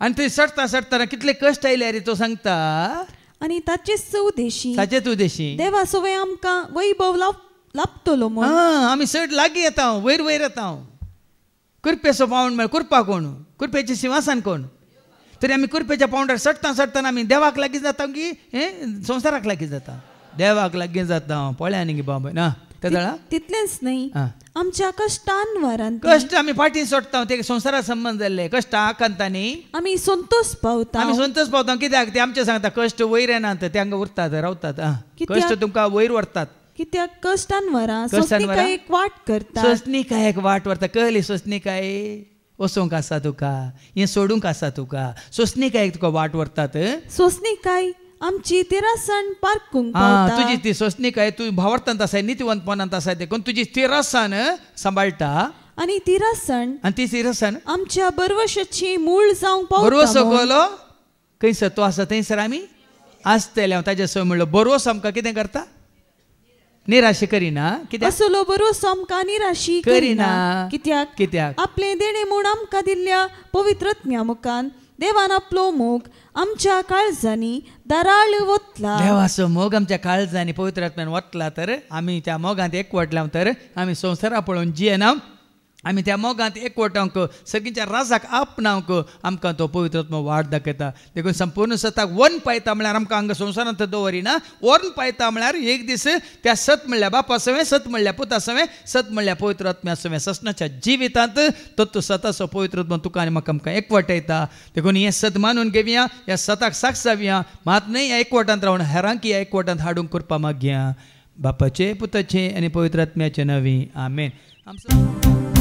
[SPEAKER 3] आनी थंय चडटाना कितले कश्ट आयले रे तो सांगता.
[SPEAKER 2] आनी ताचेच उद्देशी देवा सवय आमकां वैभव लाभतलो म्हूण
[SPEAKER 3] आमी चड लागीं येता, वयर येता. कुरपेचो पावंड म्हळ्यार कुरपा कोण, कुरपेचें सिंहासन कोण. तरी आमी कुरपेच्या पावंडार चडटाना आमी देवाक लागीं जाता की संवसाराक लागीं जाता, देवाक लागीं जाता. पळया न्ही बाबा ना
[SPEAKER 1] तेदळा
[SPEAKER 3] तितलेंच न्ही
[SPEAKER 1] आं.
[SPEAKER 3] आमच्या कश्टांवरान
[SPEAKER 1] कष्ट आमी फाटीं सोडटा ते संवसारा संबंध जाल्ले कष्ट आकांतांनी
[SPEAKER 3] आमी संतोष पावता
[SPEAKER 1] आमी संतोष पावता कित्याक ते आमचे सांगता कष्ट वयर येनात ते हांगा उरतात रावतात
[SPEAKER 3] कित्याक?
[SPEAKER 1] कष्ट तुमकां वयर व्हरतात
[SPEAKER 3] कित्याक कश्टांवरां
[SPEAKER 1] कश्टांवरां?
[SPEAKER 3] सोंसणीकायेक वाट करता
[SPEAKER 1] सोंसणीकायेक वाट व्हरता कळली सोंसणीकाय वसोंक आसा तुका हें सोडूंक आसा तुका सोंसणीकायेक तुका वाट व्हरतात
[SPEAKER 3] सोंसणीकाय आमची तिरासन पारकूंक
[SPEAKER 1] हा
[SPEAKER 3] पावता
[SPEAKER 1] तुजी ती सोंसणीकाय तूं भावार्थांत आसाय नितिवंतपणांत आसाय देखून तुजी तिरासान सांबाळटा
[SPEAKER 3] आनी तिरासन
[SPEAKER 1] आनी ती तिरासान
[SPEAKER 3] आमच्या बरवशाची मूळ जावंक
[SPEAKER 1] बरोवो
[SPEAKER 3] पावता म्हूण.
[SPEAKER 1] सकलो खंयसर तो आसा थंयसर आमी आसतले हांव ताजे सय म्हणलो बरोवस आमकां कितें करता निराशे करिना कित्याक
[SPEAKER 3] असलो बरोवसो आमकां निराशी
[SPEAKER 1] करिना.
[SPEAKER 3] कित्याक
[SPEAKER 1] कित्याक
[SPEAKER 3] आपले देणे म्हूण आमकां दिल्ल्या पवित्रत्म्या मुखान देवान आपलो मोग आमच्या काळजांनी दाराळ वतला
[SPEAKER 1] देवाचो मोग आमच्या काळजांनी पवित्र आत्म्यान वतला तर आमी त्या मोगांत एकवटल्या तर आमी संवसारा पळोवन जियेना आमी त्या मोगांत एकवटांक सगळींच्या राजाक आपणावंक आमकां तो पवित्र आत्मा वाट दाखयता देखून संपूर्ण सताक वन पायता म्हळ्यार आमकां हांगा संवसारांत दवरिना वन पायता म्हळ्यार एक दीस त्या सत म्हणल्यार बापा सवें सत म्हणल्यार पुता सवें सत म्हणल्यार पवित्र आत्म्या सवें ससनाच्या जिवितांत तो सताचो पवित्र आत्मा तुका आनी म्हाका आमकां एकवटयता देखून हें सत मानून घेवया ह्या सताक साक्ष जावया मात न्हय ह्या एकवटांत रावन हेरांक ह्या एकवटांत हाडूंक करपा मागया बापाचे पुताचे आनी पवित्र आत्म्याचे नवी आमेन.